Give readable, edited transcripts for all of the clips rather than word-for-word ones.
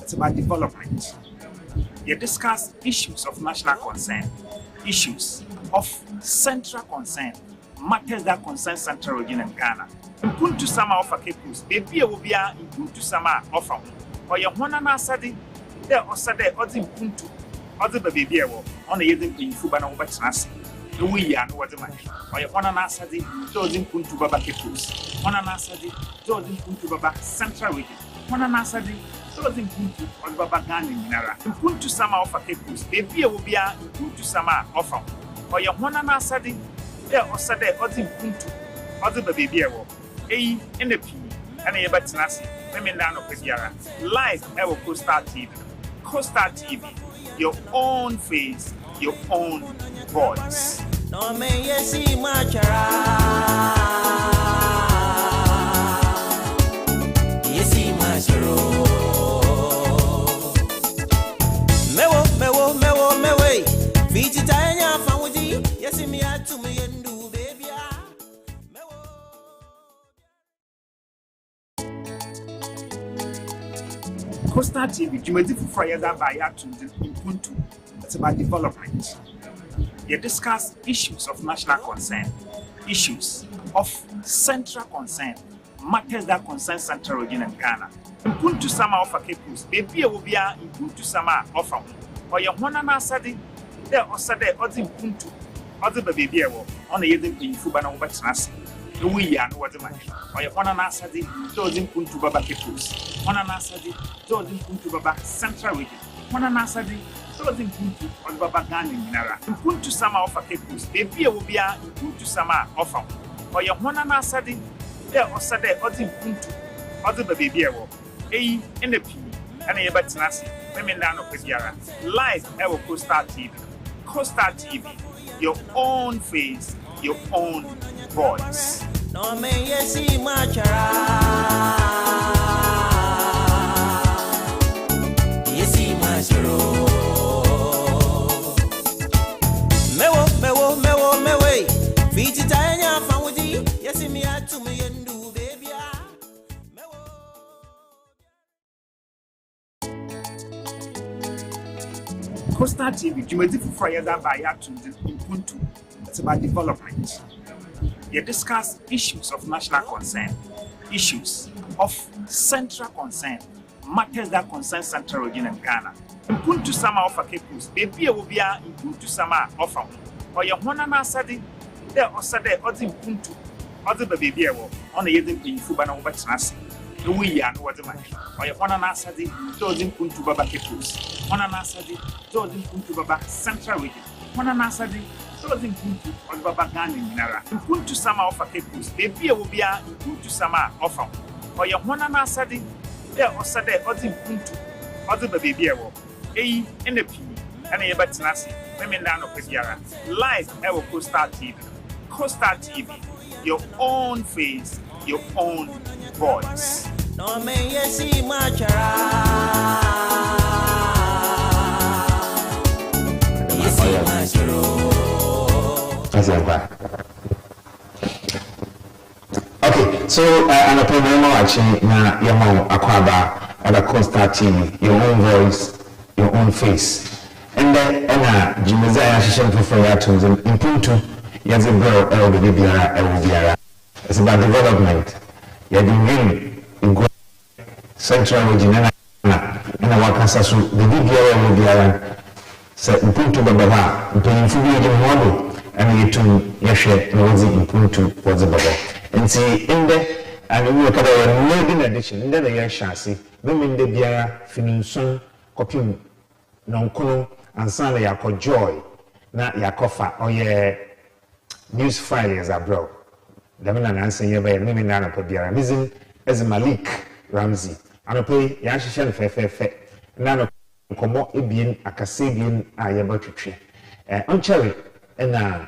It's about development. You discuss issues of national concern, issues of central concern, matters that concern Central Region and Ghana. MPUNTUO sama offer capos, baby will be a MPUNTUO sama offer. Or your one and asadi, there or Saturday, or the MPUNTUO, or the baby on the Yadin Fubana over Tanasi. The we are no other man. Or your one and asadi, those MPUNTUO Baba capos, one and asadi, those MPUNTUO Baba Central Region, one and asadi. So the MPUNTUO on Baba Gani Minara. MPUNTUO sama offer capos, baby will be a MPUNTUO sama offer. Or your one and asadi, there or Saturday, or the MPUNTUO, or the baby A in the P, and a Batanasi, women down of Pediara. Live ever Costa TV. Costa TV, your own face, your own voice. No, may you see my you see my Mewo, Vititania found you, yes, me to me and do, baby. Costa TV, you may do for that by MPUNTUO. It's about development. You discuss issues of national concern, issues of central concern, matters that concern Central Region and Ghana. MPUNTUO sama offer capos, baby will be a MPUNTUO sama offer. Or your one and asadi, there or Saturday, or the MPUNTUO, or the baby on the Yadin Fubana over Tanasi. The we are no other man. Or your one and asadi, those MPUNTUO Baba capos, one and asadi, those MPUNTUO Baba Central Region, one and asadi, those MPUNTUO on Baba Gani Minara. MPUNTUO sama offer capos, baby will be a MPUNTUO sama offer. Or your one and asadi, there or Saturday, or the MPUNTUO, or the baby A in the P, and a Batanasi, women down of Pediara. Live ever Costa TV. Costa TV, your own face, your own voice. No, may you see my you see my Mewo, Vititania found you, yes, me to me and do, baby. Costa TV, you may do for that by MPUNTUO. It's about development. You discuss issues of national concern, issues of central concern, matters that concern Central Region and Ghana. MPUNTUO sama offer capos, baby will be a MPUNTUO sama offer. Or your one and asadi, there or Saturday, or the MPUNTUO, or the baby on the Yadin Fubana over Tanasi. The we are no other man. Or your one and asadi, those MPUNTUO Baba capos, one and asadi, those MPUNTUO Baba Central Region, one and asadi. So the MPUNTUO on Baba Gani Minara. MPUNTUO sama offer capos, baby will be a MPUNTUO sama offer. Or your one and asadi, there or Saturday, or the MPUNTUO, or the baby A in the P, and a Batanasi, women down of Pediara. Live ever Costa TV. Costa TV, your own face, your own voice. No, may you see my you see my Okay, so an opinion watching na your Aquaba or Costa TV, your own voice, your own face. And then Jimazaya Shishan for Yatons and MPUNTUO, yes, a girl, Biara. It's about development. You have been really in Central Region and Wakasasu, the Biara will be around. So MPUNTUO Baba, MPUNTUO model. And you too, Yashe, Nozi, MPUNTUO was a bubble. And see, in there, and we look at our maiden edition, in the Yashasi, women de Biara, Finunson, Copium, Noncono, and Sunday Yako Joy, not Yakofa, or ye news file as a bro. The men and answer ye by women down of Biara, Mizin as Malik Ramsey, and a pay Yashan Fe, none of Como Ibian, a Casabian, I about to tree. On cherry. And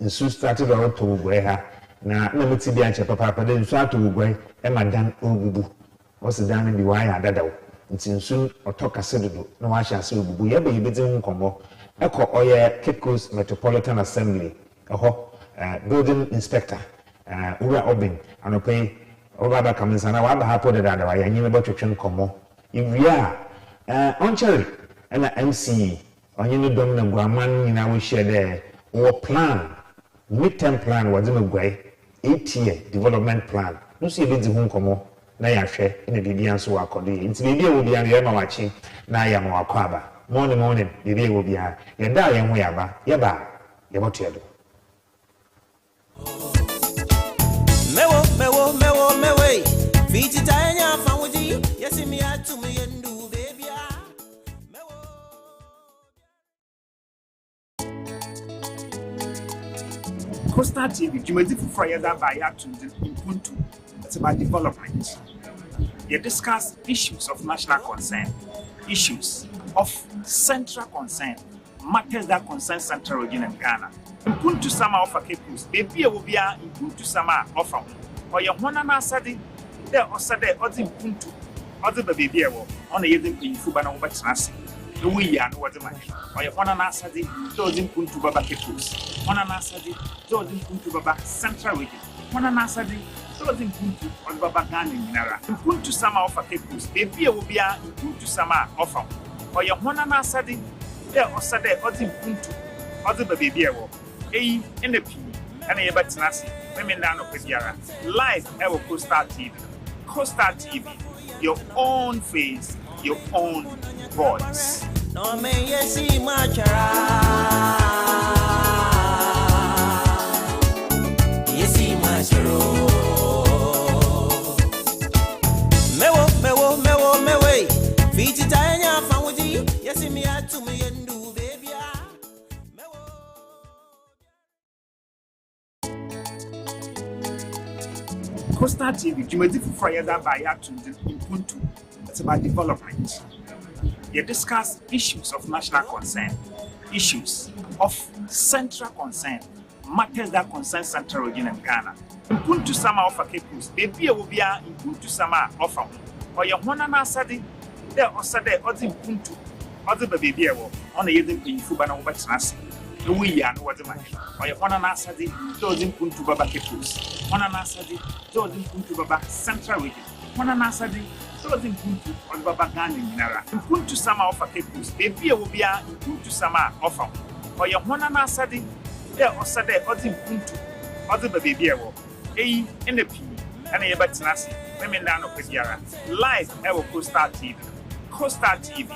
so started out to Ugueha. Now, no Mitibiancha papa, then start to Ugue, and Madame Ubu. What's the damn in the wire that it's in soon or talk a ceddo, no I shall see Ubu, ever you bid combo. Echo Oya Kekos Metropolitan Assembly, building inspector, Ura Obin, and pay over the comments and I have happened that I knew about your combo. If we are on cherry and MC on you dom na guaman in our share there or plan midterm plan was in a way 8-year development plan no see bit home come na ya hwe na bibia so akode nti bibia wo bia ye ma wachi na ya ma wakwaba morning bibia wo bia ye da ye ho yaba ye ba ye botedo mewe fiti tanya fanwuji yesi mi atu mi yendu baby Coastal TV, Jumedi Fufraya by Atunde MPUNTUO. It's about development. You discuss issues of national concern, issues of central concern, matters that concern Central Region and Ghana. MPUNTUO Sama offer Kepus, baby will be MPUNTUO Sama offer. Or your one and Asadi, there or Sade or the MPUNTUO, or the baby on the Yadin Fubana over Transi. The way and what the man, or your one and Asadi, those MPUNTUO Baba Kepus, one and Asadi, those MPUNTUO Baba Central Region, one and Asadi. So MPUNTUO on Baba Gani Nara. MPUNTUO Sama offer Kepus, baby will be MPUNTUO Sama offer. Or your one and Asadi, there or Sade or the MPUNTUO, or the baby in the P and a batinasi, women down of Pediara. Live ever Coastal TV. Coastal TV, your own face, your own voice. No me yesi machara yesi macharo mewe fiti tanya fanwuji yesi mi atu mi yendu baby Coastal TV, Jumedi Fufraya by Atunde MPUNTUO. It's about development. You discuss issues of national concern, issues of central concern, matters that concern Central Region and Ghana. MPUNTUO Sama offer Kepus, baby will be MPUNTUO Sama offer. Or your one and Asadi, there or Sade or the MPUNTUO, or the baby on the Yadin Fubana over Transi. The way and what the man, or your one and Asadi, those MPUNTUO Baba Kepus, one and Asadi, those MPUNTUO Baba Central Region, one and Asadi. So MPUNTUO on Baba Gani Nara. MPUNTUO Sama offer Kepus, baby will be MPUNTUO Sama offer. Or your one and Asadi, there or Sade or the MPUNTUO, or the baby in the P and a batinasi, women down of Pediara. Live ever Coastal TV. Coastal TV,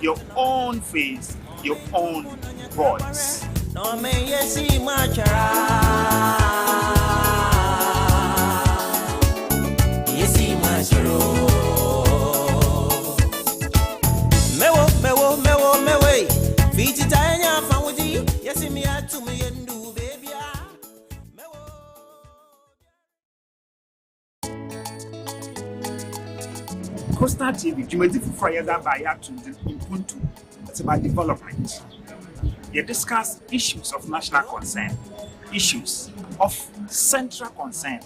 your own face, your own voice. no me yesi machara yesi macharo mewe fiti tanya fanwuji yesi mi atu mi yendu baby Coastal TV, Jumedi Fufraya by Atunde MPUNTUO. It's about development. You discuss issues of national concern, issues of central concern,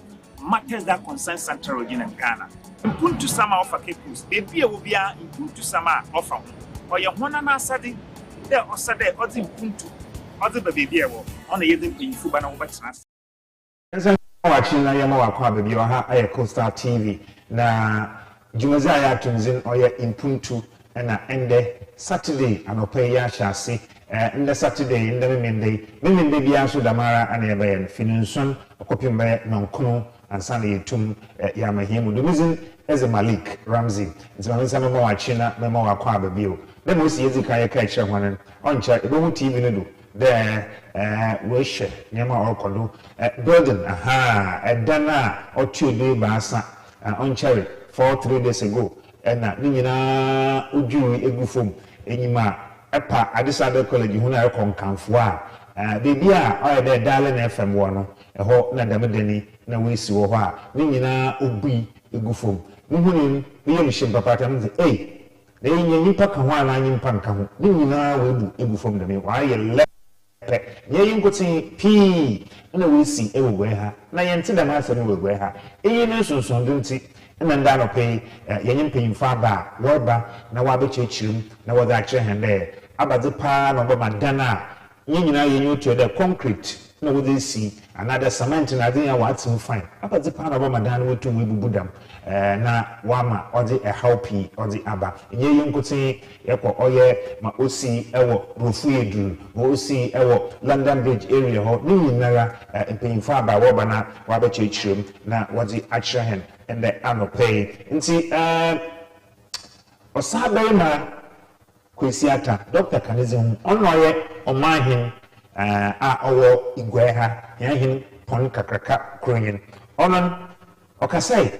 matters that concern Central Region and Ghana. MPUNTUO Sama offer Kepus, baby will be MPUNTUO Sama offer. Or your one and Asadi, there or Sade or the MPUNTUO, or the baby on the Yadin Fubana over Transi. watching na yama wakwa baby wa ha aye Coastal TV na Jumezi aya tunzin oye MPUNTUO na ende Saturday anope ya shasi ende Saturday ende memende bia so damara ana yebe finunson okopimbe nonkono ansana yetum ya mahimu dumizin eze Malik Ramsey nzimamisa mema wachina mema wakwa baby o dem osi yezika ye ka kire hwanen oncha ebe TV no do there we share nyama okodo building edana otuodo baasa on cherry 3 days ago na nyina oju egufom enyima epa Adisada College hu na ekonkanfo a bebi a oyede Darling FM wo no eho na damedani na wesi wo ho a nyina obi egufom muhunim yem shimpapata mze na nyimpa ka ho ana nyimpa nka ho nyina webu egufom dame wa ye ye yinkotin p na wesi ewugwe ha na yente da ma asem ewugwe ha eyi ne sonsondo nti na nda no pe yenye mpanyimfa ba woba na wabechechirim na woda akire hende abadze pa na obo madana nyina yenye otu de concrete na woda si another cement na den ya watim fine abadze pa na obo madana wotu webubudam na wama odi a helpy odi aba enye yinkotin yekọ oye ma osi ewo Rofuedu osi ewo London Bridge area ho ni nyinara empanyimfo aba wo bana wa ba chechirem na wodi achire hen and the anopay nti osabere ma kwesiata Dr. Kanizim ono ye omahin a owo igwe ha yahin pon kakraka kronyin onon okasai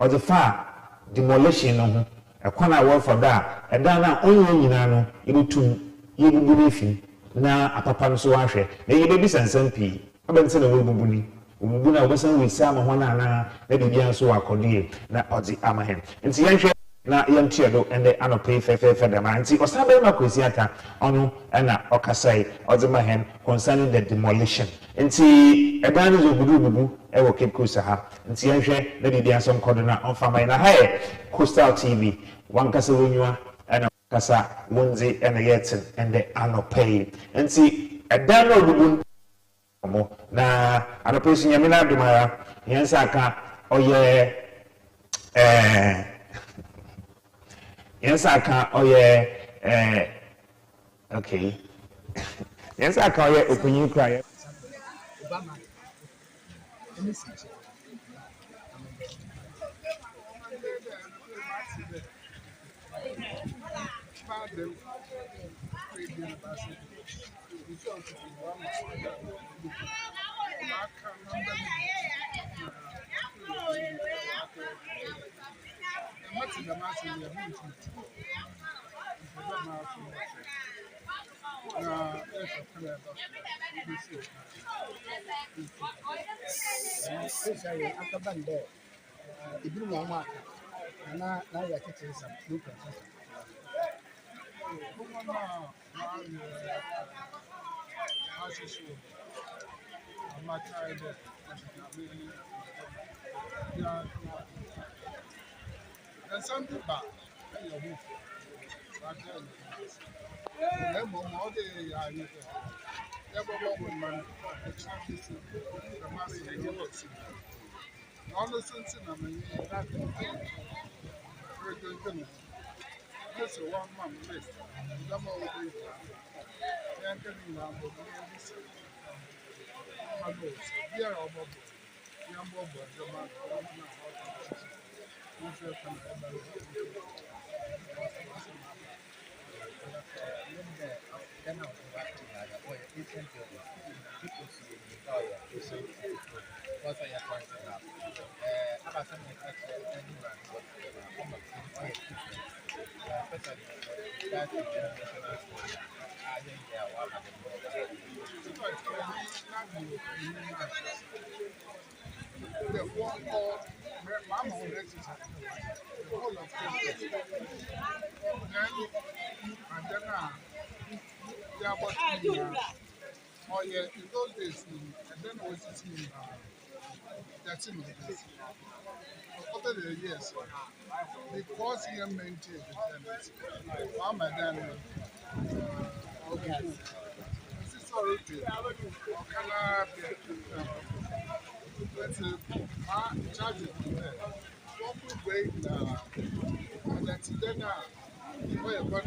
the far demolition no ekwana wo for da eda na onye nyina no yebutum yebubu nefi na apapa no so ahwe na yebebi sansan pi abense na webubu ni obubu na obesan we sama ho na na bibia so akodie na odi amahem nti yenhwe na yentiedo ende anopay fefe da man nti osabe ma kwesi ata ono na okasai odi mahem concerning the demolition nti eda no zobubu ewo Cape Coast ha nti yenhwe na bibia so nkodo na onfama na ha Coastal TV wankasa wonwa na kasa wonze na yetin ende anopay nti eda no obubu na anopay nyamina dumara yensa aka oye yensa aka oye okay yensa aka oye okunyin kra Obama Oh yeah, in those days, I don't know what it's in that's in the over the years, because he maintained the tenants, I'm a damn okay. This is sorry to let's charge it to them. One way and that's then oh yeah, but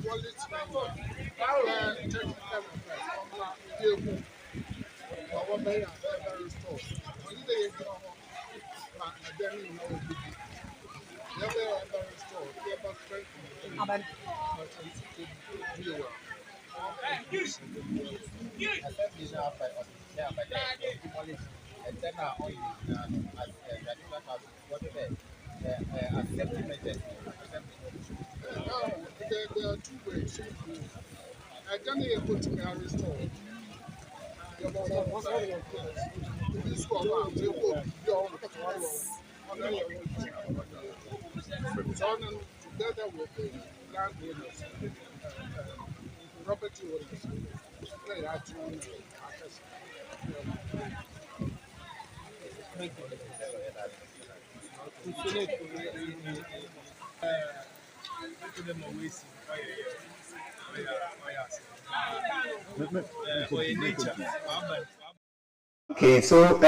quality technical there are two ways. I can't even put to me a restore. Together with the landowners, property owners, they are trying to okay, so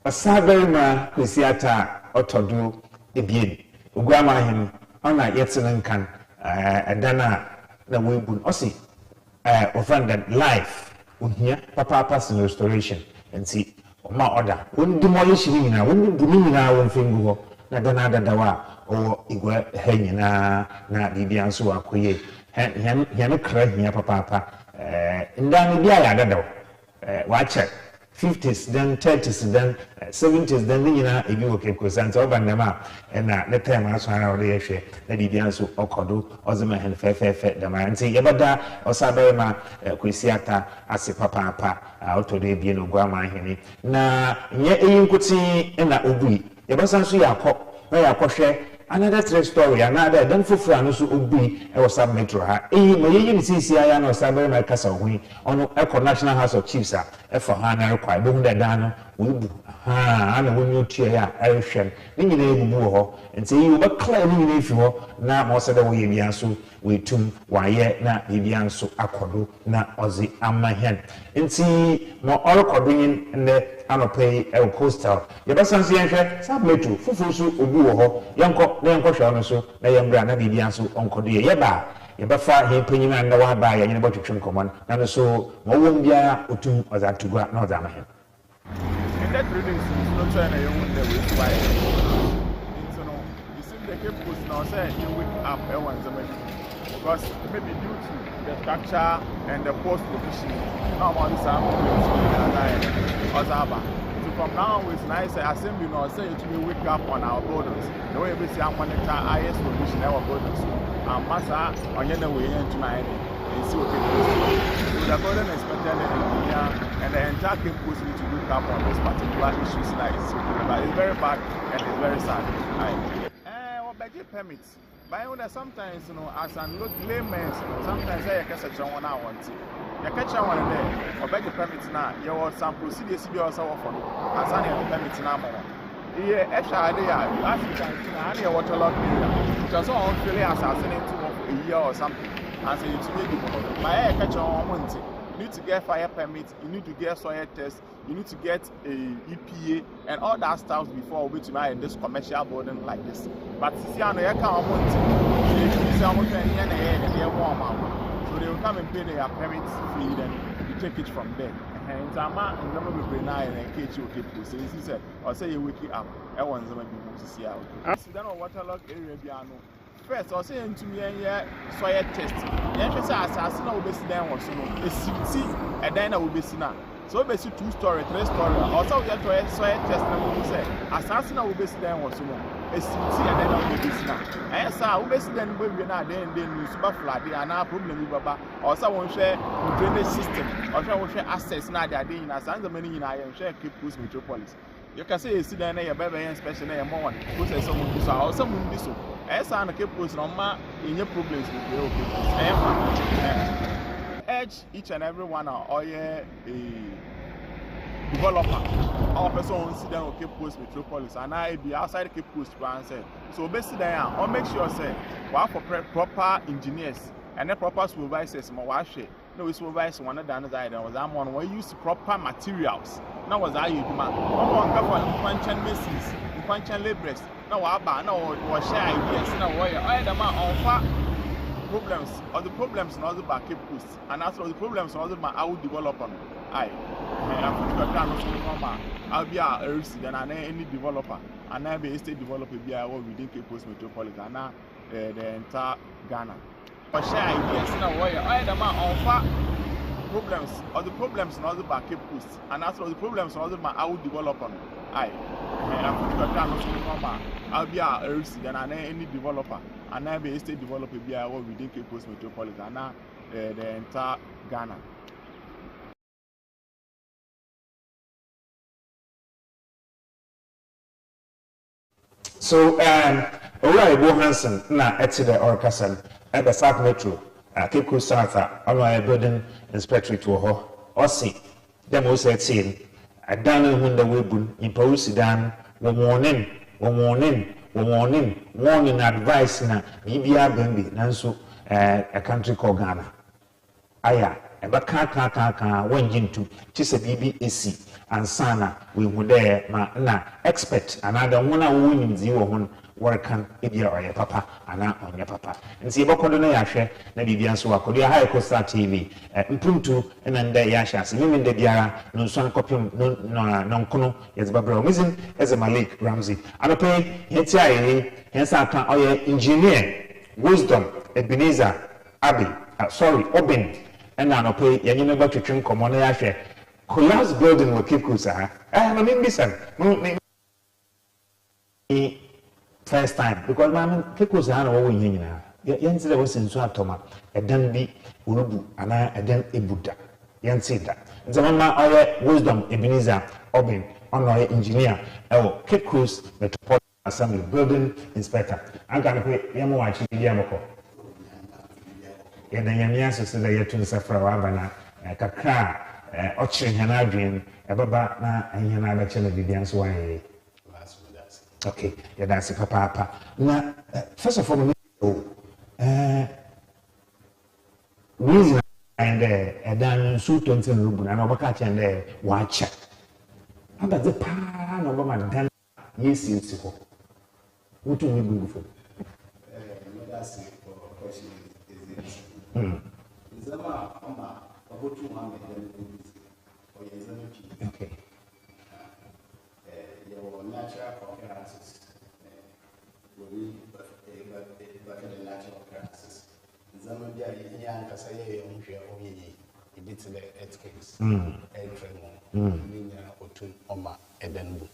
Osabere ma kwesiata otodo ebien oguama hen ona yetene kan edana na webun osi offended life ohia papa personal restoration nti ma order won demolish ni nyina won bu ni nyina won fingu ho na dana dadawa o igwe ha nyina na bibia nso akoye hia kra hia papa ndan bia ya dadaw wa check 50s then 30s then 70s then nyina ebi wo ke kosanta oba ndema na the time aso ara ode yehwe na bibia nso okodo ozema hen fe dama nti yebada osabe ma kwesiata ase papa otodo ebie no gwa hene na nye eyinkuti na obui yebasa nso yakọ na yakọhwe another true story another dan fofura no so obui e was metro ha mayeyi ni sisi aya na osabe ma kasa ohun ono National House of Chiefs e for ha na rekwa be hu da dan no webu ana wonyo otua ya ehwen ni nyina ebubu ho nti yi oba clear ni nyina efi ho na mo se da wo ye bia so wetum waye na bibia nso akodo na ozi amahen nti mo orokodo yin ne anopai el coastal ye basanse yenhwe submetro fufu so obi wo ho yenko na yenko hwa no so na yembra na bibia nso onkodo ye ba ye bafa he panyina na wa ba ye nyine botwetwe komon na no so mo wom bia otum oza tugwa na oza amahen that reading is not trying to use the way why. So no, you see the Cape Coast now say you wake up everyone's because maybe due to the structure and the post position, now all this Ozaba. So from now it's nice assembly now say it will wake up on our borders. The way we see our monitor IS position our borders. And massa on your way into my so the golden expected engineer and the entire Cape Coast need to look up on this particular issue tonight. But it's very bad and it's very sad. What budget permits? But sometimes, you know, as an layman, sometimes I catch a one I want to. You catch one there, or budget permits now. You have some procedures you also offer. As any permits now. Yeah, extra idea. You ask me to any waterlogged area. Just on feeling assassinating a year or something. And say to me, my air catch on Monday. You need to get fire permit, you need to get soil test, you need to get a EPA and all that stuff before we to buy in this commercial building like this. But see, I know you can't want so they will come and pay their permit fee and you take it from there. And Zama and number will bring nine and catch you keep so this is or say you wake up. I want them to see out. See that waterlogged area piano. First, I say to me, soil test. Yes, assassin will be seen or so. A city, and then I will be seen. So, basically, 2-story, 3-story. Also, we have to soil test. And we say, assassin will be seen or so. A city, and then I will be seen. And so, I will be seen when we are not then you super flood. They are not problem with Baba. Also, one share drainage system. Also, one share access. Now, they are doing as the money in I share Cape Coast Metropolis. You can say, see, then a baby and special name more. Who says someone do so, or someone do so. As I keep posting on my in your problems with the okay. Edge each and every one or a developer. Our person sit down Cape Coast Metropolis and I be outside Cape Coast to answer. So basically there or make sure say we have for proper engineers and the proper supervisors no we supervise one another side was I'm on we use proper materials. Now was I you man. One function masons, function laborers. No, I no share ideas. No, I the man on problems or the problems not about Cape Coast, and also the problems not about how development. I'll be a resident and any developer, and I be a state developer be a within Cape Coast Metropolitan, the entire Ghana. Or share ideas. No, I the man on problems or the problems not about Cape Coast, and also the problems not about how development. I'll be a resident and any developer, and I be a state developer be a within Cape Coast Metropolitan, the entire Ghana. So, Ora Ebo Hansen, na Etide Orkasan, at the South Metro, Cape Coast South, on building inspectorate to her, or see, them was at scene. I done when the webun in Pausidan, warning advice na Bibia Bambi, Nanso, a country called Ghana. Aya, a baka when into Chisa BBAC, ansana we hu there na expert another one a wo nim zi wo ho workan ebia oye papa ana onye papa nti ebokodo na yahwe na bibia nso wakodo high coast TV mpuntu na nda ya shase mimi nda biara no nso ankopem no nkono yezibabra omizin eze Malik Ramsey anope yeti ayi yensa aka oye engineer Wisdom Ebenezer Abi Obin and anope yenye ba twetwe nkomo na yahwe collapse building wo kikusa ma mbisa first time because man kekusa na wo nyina yense da wosin so atoma edan bi urubu ana edan ebuda yense da nzama oye Wisdom Ebenezer Obin ono engineer Kekus Metropolitan Assembly building inspector anka no yemo wachi bia moko yɛda nyame ase sɛ yɛto nsafra wabana kakra ɔkyere hana adwen ɛbaba na ahena abɛkyɛ no bibia nso wayɛ okay yɛda ase papaapa na first of all reason and ɛdan nso tontin rubu na ɔbɛka kyɛn dɛ wakyɛ abadze paa na ɔbɛma dan yɛsi hɔ wotu ne gugu fo Zama ama abotu mama okay. Your natural occurrences. We but the natural occurrences. Zama dia yan kasa ye onhwe onye ibi to the earthquakes. Tremor. Minya otun oma edenbu.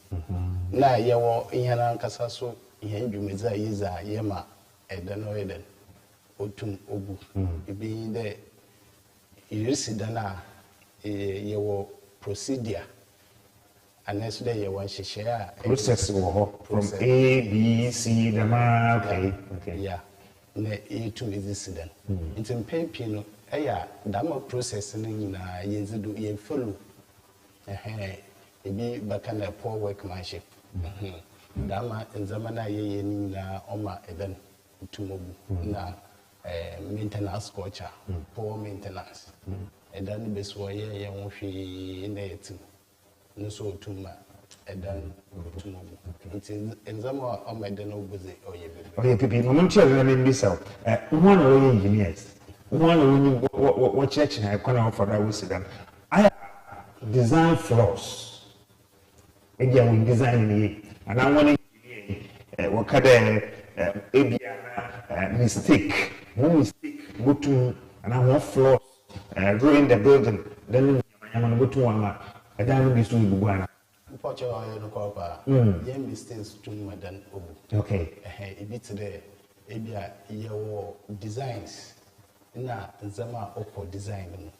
Na ye wo yan kasa so yan dwumeza yiza ye ma eden eden. Otum obu ebi de irisidana yewo procedure aneso de yewo hyehyɛ process wo ho from A B C dama okay yeah na etum irisidana nti mpempi no ɛya dama process no nyina yezidu ye follow ebi bakana poor workmanship dama nzama na ye nyina oma eden otum obu na maintenance culture, poor maintenance. And then the best way you want to in the team. No so too much. And then it's in some of my dental busy or you. Okay, people, I'm telling you this out. One of the engineers, one of what church I can't offer that was them. I design floors. Again, we design it, and I want to what kind of mistake. No mistake, go to and I want floors, ruin the building, then I'm going to go to one. I don't know this will be one. Unfortunately, yeah, mistakes too much than okay. A bit today, your designs, na Zama Oko design,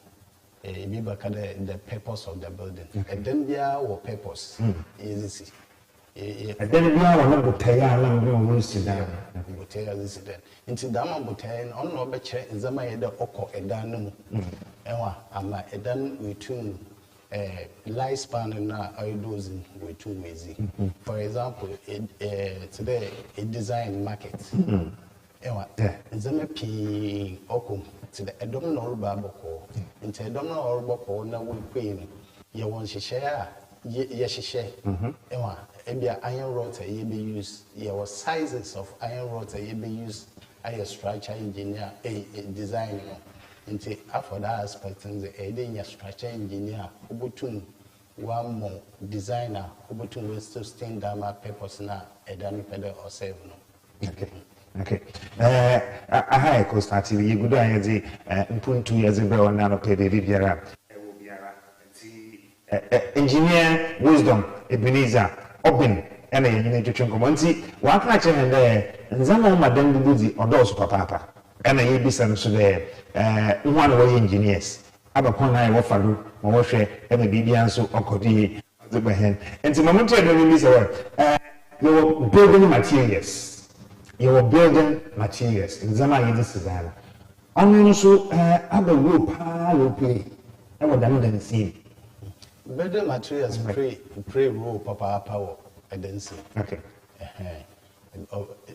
the purpose of the building, and then there were purpose, easy. And then we are not to tell you, we'll sit down. Into Dama Butain, on no better, Zama Eda Oko Edanum. Ewa, ama Edan with two lifespan and now I dosing with two ways. For example, today a design market. Ewa, Zama P Okum to the abdominal baboko, into abdominal boko, now we queen. You want to share, yes, she share. Ewa. Ebia iron rods ye be used. There were sizes of iron rods ye be used. A structure engineer, a designer. Into after that aspect, a structure engineer, Ubutun, one more designer, Ubutun will still stand down my papers now, a dummy pedal or seven. Okay. Okay. I have Coast TV. You good idea. MPUNTUO years ago, now pay the Riviera. Engineer Wisdom Ebenezer Obin and a unit to Chunkomonti, one catcher and there, and some Madame Buzi or those papa, and a Yabison so there, one of the engineers. Abapon I wafalu, Moshe, and the Bibianso or Cody, the Bahen. And the moment you release your building materials, your building materials, in Zama this is that. Only so, other group, you play. I would have done the same. Building materials pray role papa power I didn't see. Okay.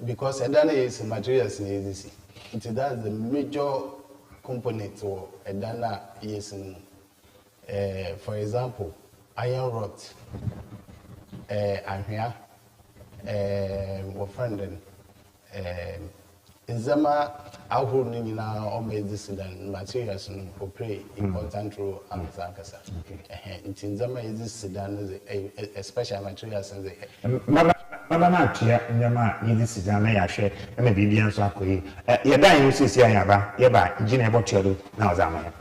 Because Edana is materials in easy. That's the major component or Edana is in for example, iron rot, ahwea, what friend in Zama, our whole nina or made this materials who play important role as Zankasa. In Zama is this sedan a special materials and the Mama Nyama, you sit down, I share, and maybe be answer. You're dying, you see, I have, yeah, Gina Botello, now Zama.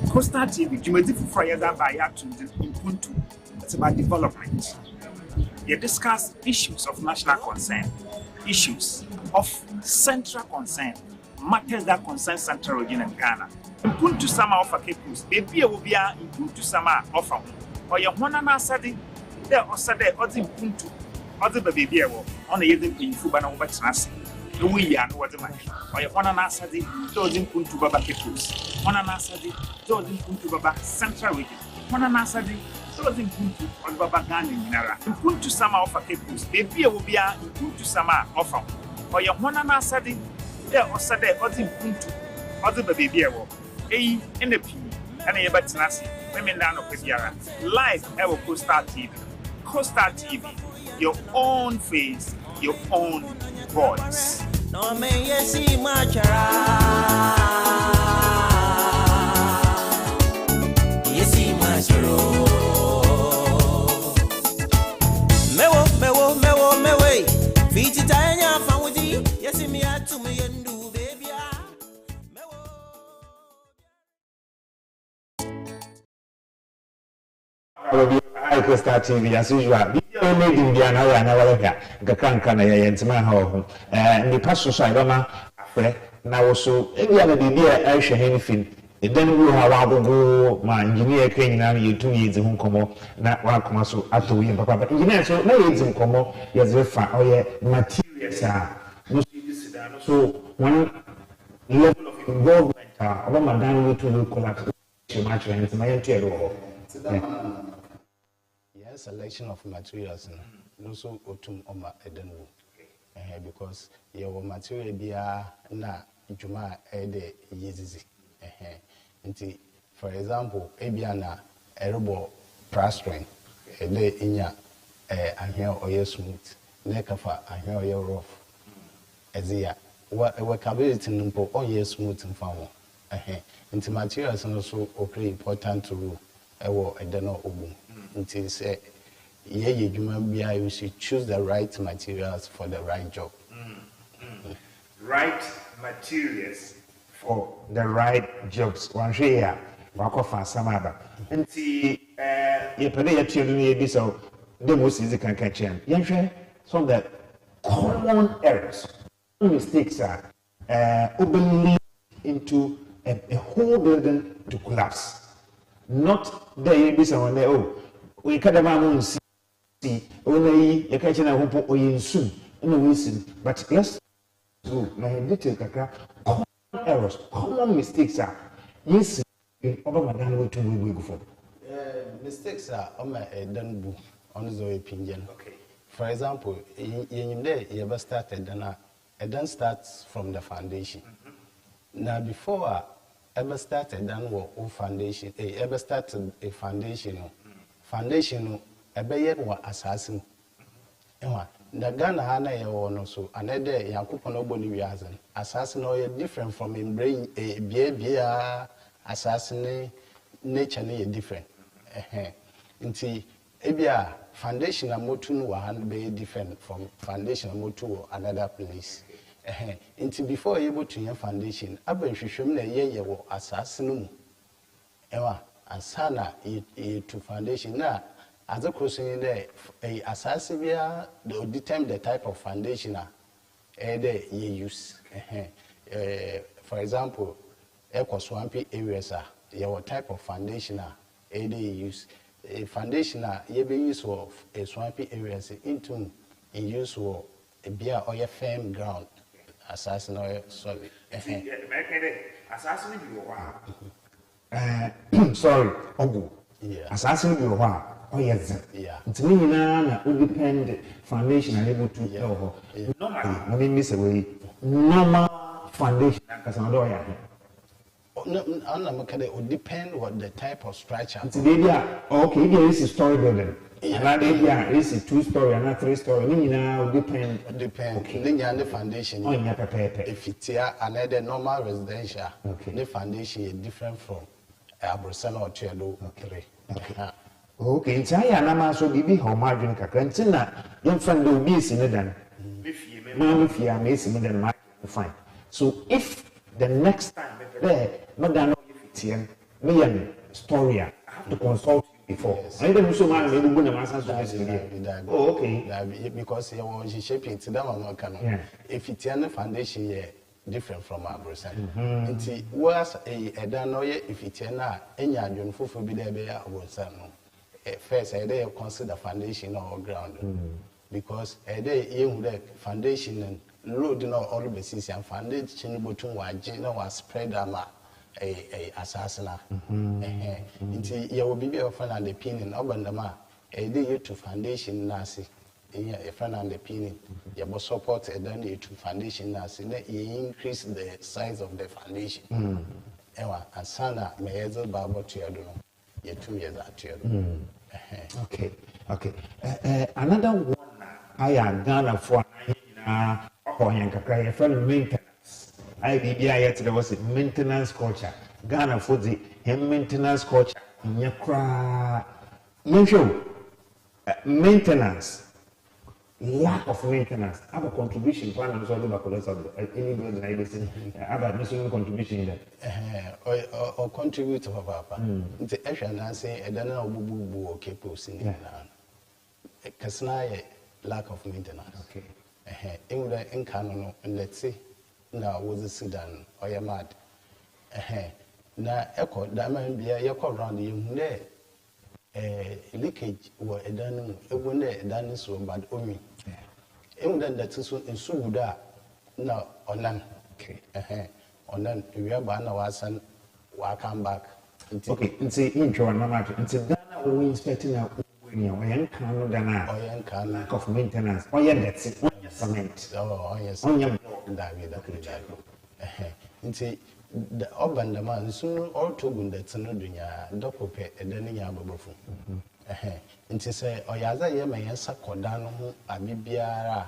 Costa TV, you may differ from your by MPUNTUO. It's about development. You discuss issues of national concern, issues of central concern, matters that concern central region and Ghana. MPUNTUO Sama offer Kepus, baby will be a MPUNTUO Sama offer. Or your one and answer there or Saturday or the MPUNTUO, or the baby on the other in Fuban over Trassi. We are what the man. Or your one and answer the those MPUNTUO Baba Kepus, one and answer the those MPUNTUO Baba central region, one and answer the those MPUNTUO on Baba Ghana in Nara. MPUNTUO Sama offer Kepus, baby will be a MPUNTUO Sama offer. Or your one and answer the there or Saturday or the MPUNTUO, or the baby in the P. And a but Nasi, women down of Piara. Live ever Costa TV. Costa TV, your own face, your own voice. No me yesi machara. Yesi macharo. Mewe. Fiti tanya fawuji. Yesi mi atu mi yendu baby. Hi, Costa TV, as usual. You made in the hour and hour here. Gakanka, and my home. And the pastor Sidoma, now also, any other idea, I shall anything. Then we have go, my engineer came now, you 2 years in Homo, not one commercial after we papa. But engineer, so no years in Como, yes, we found all your materials. So, one level of involvement, about my down to collapse, much and my entire. Yes, selection of materials and also autumn oma edenwu. Because your material bia na juma ede yezizi. Nti for example, ebia na erebo plastering ede inya ahia oye smooth, na kafa ahia oye rough. Ezia we capability nimpo oye smooth mfamo. Nti materials also play important role. Ewo edeno obu. Nti say ye juma bia you should choose the right materials for the right job. Right materials for the right jobs. One share, wakofa samaba. Nti ye pede ye tielu ye bi so the most easy can catch him. Yenhwe some of the common errors, mistakes are openly into a whole building to collapse. Not there you be someone there. Oh, we can't have see only you catch a hope or in soon. No, listen, but let's do my detail. Common errors, common mistakes are yes, over my dad to we go for. Mistakes are on my done book on the opinion. Okay. For example, in there you ever started, then it then starts from the foundation. Now, before I ever started, then what foundation? Ever started a foundation? Foundation, ever yet what assassin? The Ghana Hana no so another Yakupono Bolivian assassin or different from in brain a beer assassin nature different. Inti ebia foundation amotun one be different from foundation amotu another place. Inti before able to your foundation, aben hwehwem na ye wo assassin mu. Ewa asana to foundation na as a question there a assassin bia determine the type of foundation they use. For example, swampy areas your type of foundation they use. A foundation you be use of a swampy areas into in use of a beer or a firm ground. Assassin or sorry. Assassin sorry, Ogu. Yeah. Assassin you are. Oh yes. Yeah. It's me na independent foundation are able to tell her. Normally, I mean miss away. Normal foundation because I don't I'm not it depend what the type of structure. It's the idea. Okay, there is a story building. Another idea is a 2-story, another 3-story. Now depend. Okay. Then the foundation. Oh, yeah, pepe. If it's here another normal residential, okay. The foundation is different from Abrosana or Chedo. Okay. Okay. Okay. It's I am also bibi how margin kakantina. Young friend will be seen then. If you are missing then margin fine. So if the next time there, not that if it's me and story, I have to consult you before. I don't so much maybe when the master to oh, okay. Because you want to shape it to them. If it's the foundation, yeah, different from our brother. It was a done if it's not any adjon for be there, first, I dare consider foundation or ground because a day you foundation and road no all basis and foundation between what Gina was spread a assassin. You will be a friend and opinion urban the ma a day to foundation nasi in a friend and opinion. You will support a done to foundation nasi, you increase the size of the foundation. Ewa and sana may as well barber to your don't know. You're 2 years at you. Okay. Okay. Another one I am Ghana for maintenance. I be yet there was a maintenance culture. Ghana for the maintenance culture. Maintenance. Lack of maintenance. Have a contribution plan and so any building I listen. Have a missing contribution there. Or contribute to Papa. The action I say, I don't know who okay, posting because now lack of maintenance. Okay. In Canon, and let's say, now was a Sudan or your mad. Now, echo that man be a yakko round you there. Leakage were a done, a window done so bad omi. Then that is in Subuda now on none. Okay. On none, we are banner was and come back. Okay, and say intro and mamma, and say Dana we inspecting our young Canada or young can lack of maintenance. Oh, yeah, that's it. Cement. Oh, yes, on your David. The urban demand soon all togun that's another doco pay a denning yabofu. And to say, or Yaza Yama Sakodano, a Bibiara,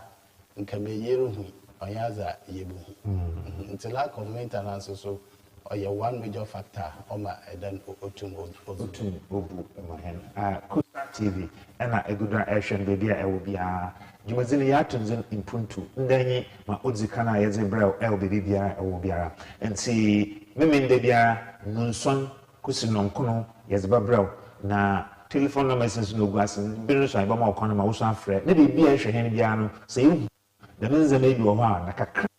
and Kabeyeru, or Yaza Yebu. It's a lack of maintenance also, or your one major factor, or my then Otum Obu, my hand. TV, and a good action, baby, I will be you was in the atoms in MPUNTUO. Then my Odzikana as a brow, L. Bibia, or Biara, and see women, the Bia, Nunson, Cousin Kono, yes, Babro, na telephone numbers no gas and business. I bomb on my own friend. Maybe be a Shahan say the means a lady or one, like a crack,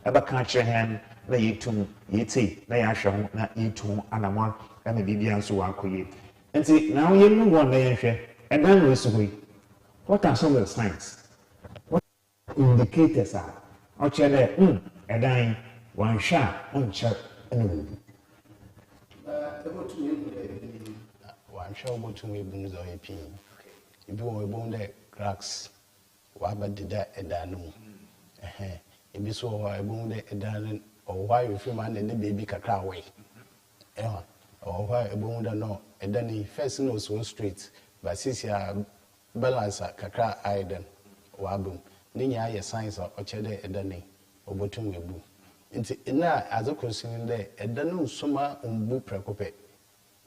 ever catch your hand, lay it to ye tea, lay a show, not eat to Anamon, and the Bibian so I create. And see, now you know one day, and then we what are some of the signs? What indicators are? Or there, a dying, one shot, one shot, and one shot about 2 million or a pin. If you were born there, cracks, what about the dead a danu? If you saw a born there a dan, or why you feel man and the baby cacao way. Or why a born there no, and then he first knows so straight, but since you are balance kakra aiden wabum ninya ye science o chede edane obotum ebu nti na azokosin de edane nsoma umbu prekope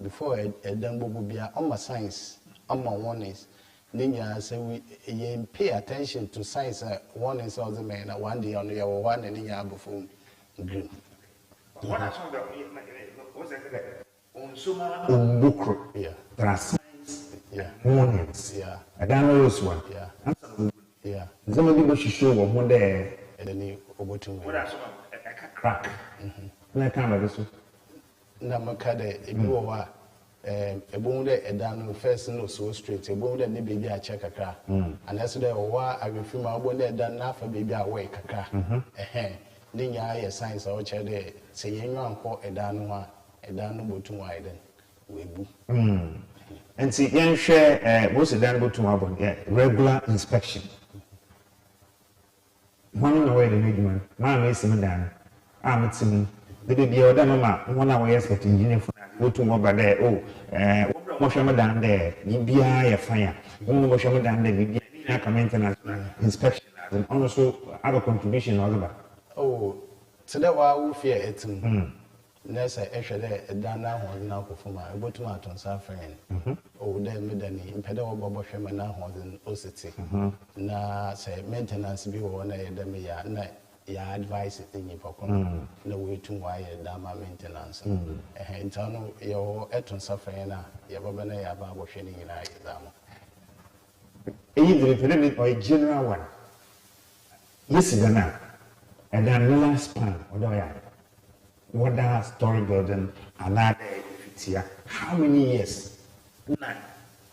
before edan bobo bia on my science on my warnings ninya say we pay attention to science warnings of the man one day on your one ninya before green what are some of the what's that unsoma umbukro yeah yeah, warnings. Yeah, I don't know this one. Yeah, yeah. Some of people should show one day. And then you over to me. What are some of a crack? I can't have this one. Namakade, if you are a bone a down first no so straight, a bone that baby I check a car. And that's the why I will feel my bone that done now for baby away a car. Then you are a science or cheddar, say you uncle a down one, a down no to widen. We boo. And see, young share what's the done to my regular inspection. One away the midman, my mason down, I'm at Simon, the baby or the mama, one hour expect engineer for go to over there. Oh, Moshama down there, BBI a fire. One Moshama down there, BBI maintenance inspection, and also other contribution all about. Oh, so that why we fear it. Nessa actually a dana was now performer, a bottom out on suffering. Oh, then Medani, impedal Bobo Shaman now was in Osity. Na say maintenance be one a demia, ya advice in your pocket. No way to wire dama maintenance. Internal your eton suffering, your Babana Yaba shining in our exam. Either a pyramid or a general one. Yes, Dana, and then the last span, or what that story building another here. How many years? 9.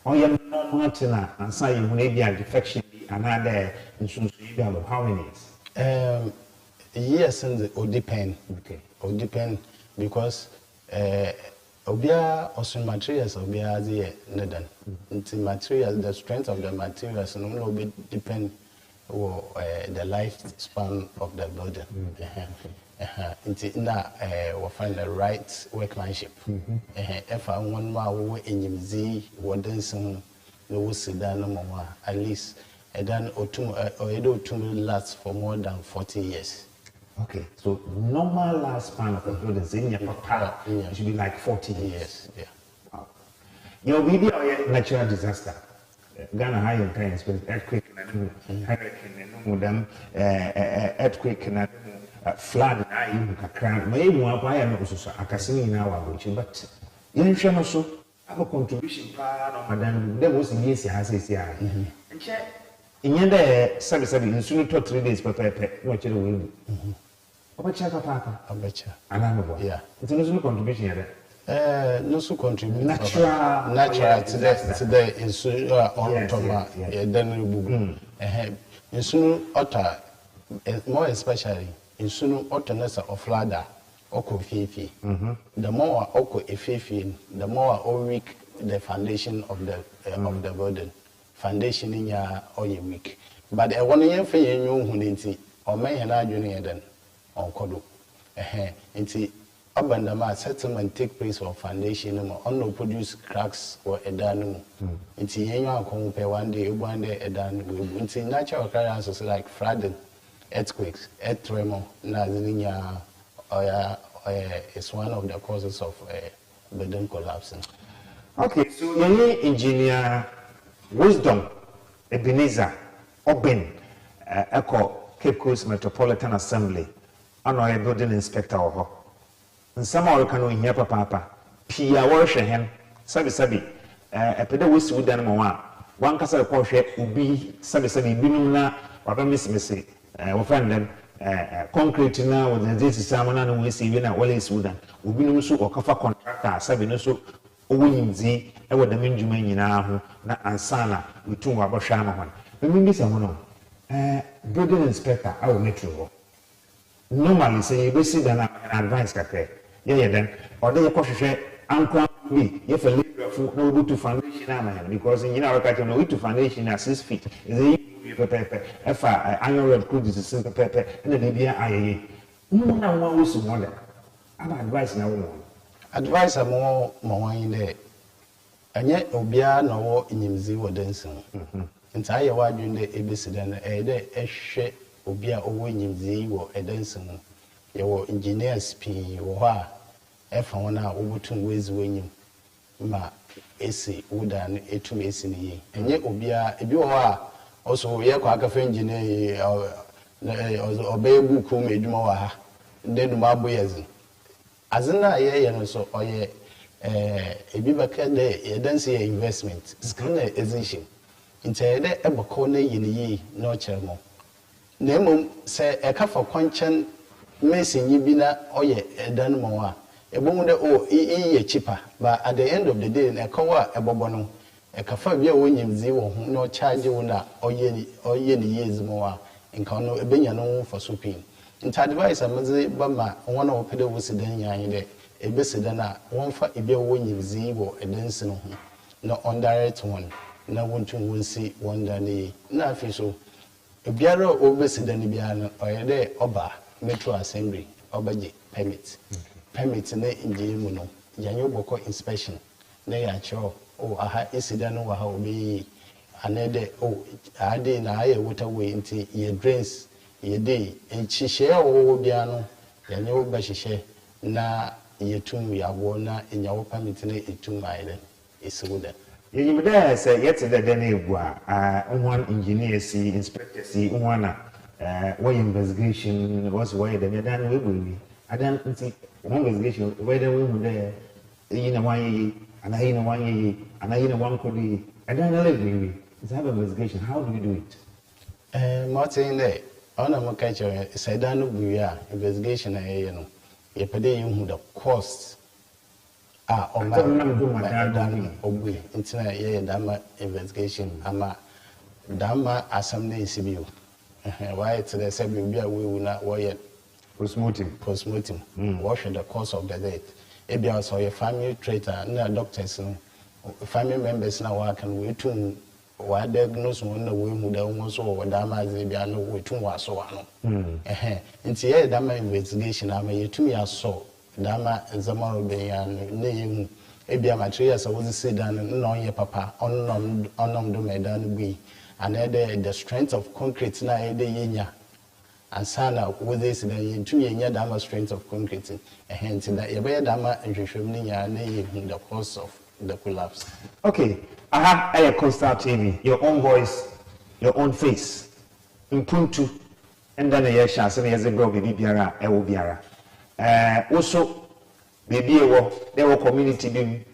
On your normal tenor and say you may be a defection another insurance of how many years? Yes, and it will depend. Okay. It depend because obia also materials obia the nedan. It's materials, the strength of the materials and will be depend on the lifespan of the building. We find the right workmanship. If I want more in Z, what then some no sedan at least a done or two lasts for more than 40 years. Okay, so normal lifespan of a building in your papa should be like 40 years. Yeah. Wow. Your video natural disaster. Ghana high in times with earthquake and hurricane and earthquake and flood in Kakran, maybe one by an also a casino in our which, but young Shan also have a contribution plan of Madame. There was in years has his eye. And check in yonder 7 soon 3 days, but I pay what you will. What check of Papa? I bet you. Yeah, it's a contribution here. No so contribute natural today in on Toma, then in soon utter more especially. In soon autonessa of ladder oko fifi. The more oko fifi, the more weak the foundation of the building. Foundation in ya or you weak. But I want to for you who or may an adjourning then on Kodo. Into abandonment settlement take place for foundation or no produce cracks or a danu. Into you compare one day a dan into natural occurrences like flooding. Earthquakes, earth tremor, is one of the causes of building collapsing. Okay, so your engineer Wisdom Ebenezer Oben Echo Cape Coast Metropolitan Assembly, a building inspector of her. And somehow can hear Papa, Pia Warshahem, Sabi, a pedal with Danama, one castle Porsche would be Sabi Binuna, or Miss Missy. We find them concrete now with the salmon and we see when I always would be no so or cover contractor, Sabino so winning Z, and what the Minjuman in our Ansana with 2 about Shama one. Remember someone, building inspector, our metro. Normally say you see than an advice cafe. Yeah, then, or they are Uncle me, if a little no to foundation, because in our pattern, no to foundation at 6 feet. If I iron red crude is a simple pepper, and then be I. No one was wonder. I'm advice now. Advice are more in there. And yet, Obia no in Yimzi dancing. Entire wide in the ABC than a share Obia over Yimzi or a dancing. Your engineers P. Wa F1 over 2 ways when you ma AC would an a 2 AC in ye. And yet, Obia, if you are. Also, we are a engineer or baby who made more. Then, my boys. As in a year, and so, or a bibaka day, a dance investment, scanner exhibition. Into a corner in ye, no charmo. Nemo say a cup of conscience, messing yibina or ye a done more. A woman or cheaper, but at the end of the day, a cover a bobono. A Cafabia winning zero, no charge or yen years more, and can no benano for souping. In advice, I must say, Bama, one of pedal was a denya, a bessedana, one for a beer winning zero, a dancing, no on direct one, no one to will see one day, nothing so. A bearer over Sedan or a day oba, Metro Assembly, obaje permit permit na inji mu no yanyo boko inspection na ya cho o aha isida no wa ha obi anede o ade na aye waterway nti ye drains ye dey enchihye o bia no yanyo ba hihye na yetum yawo na enyawo permit na etum ayre esiwoda you there say yet the denegwa one engineer see inspector see one what investigation was why the dan we we adan nti one investigation whether we mu there you know one and I know 1 year and I know 1 kodi adan na we it's have investigation how do we do it Martin there ona mo ka che say dan no buya investigation na no ye pede you hu the cost on my ogbe intina ye dama investigation ama dama assembly CBO why it the say we we na why postmortem wash the cause of the death e bia so your family traitor na doctors no family members na wa kan we tun wa diagnose one na we hu da won so wa dama ze bia no we tun wa so wa no inti ye dama investigation ama ye tun ya so dama nzama oben ya na yemu ebia materials was say dan no ye papa onom do medan bi and the strength of concrete na e de yenya ansana with this then ye tu yenya dama strength of concrete hence that ye be dama nhwehwem ni nya na yemu the cause of the collapse. Okay, I have a Coastal TV, your own voice, your own face. Impuntu and then a year chance and years ago baby biara e wo biara also baby there were community bi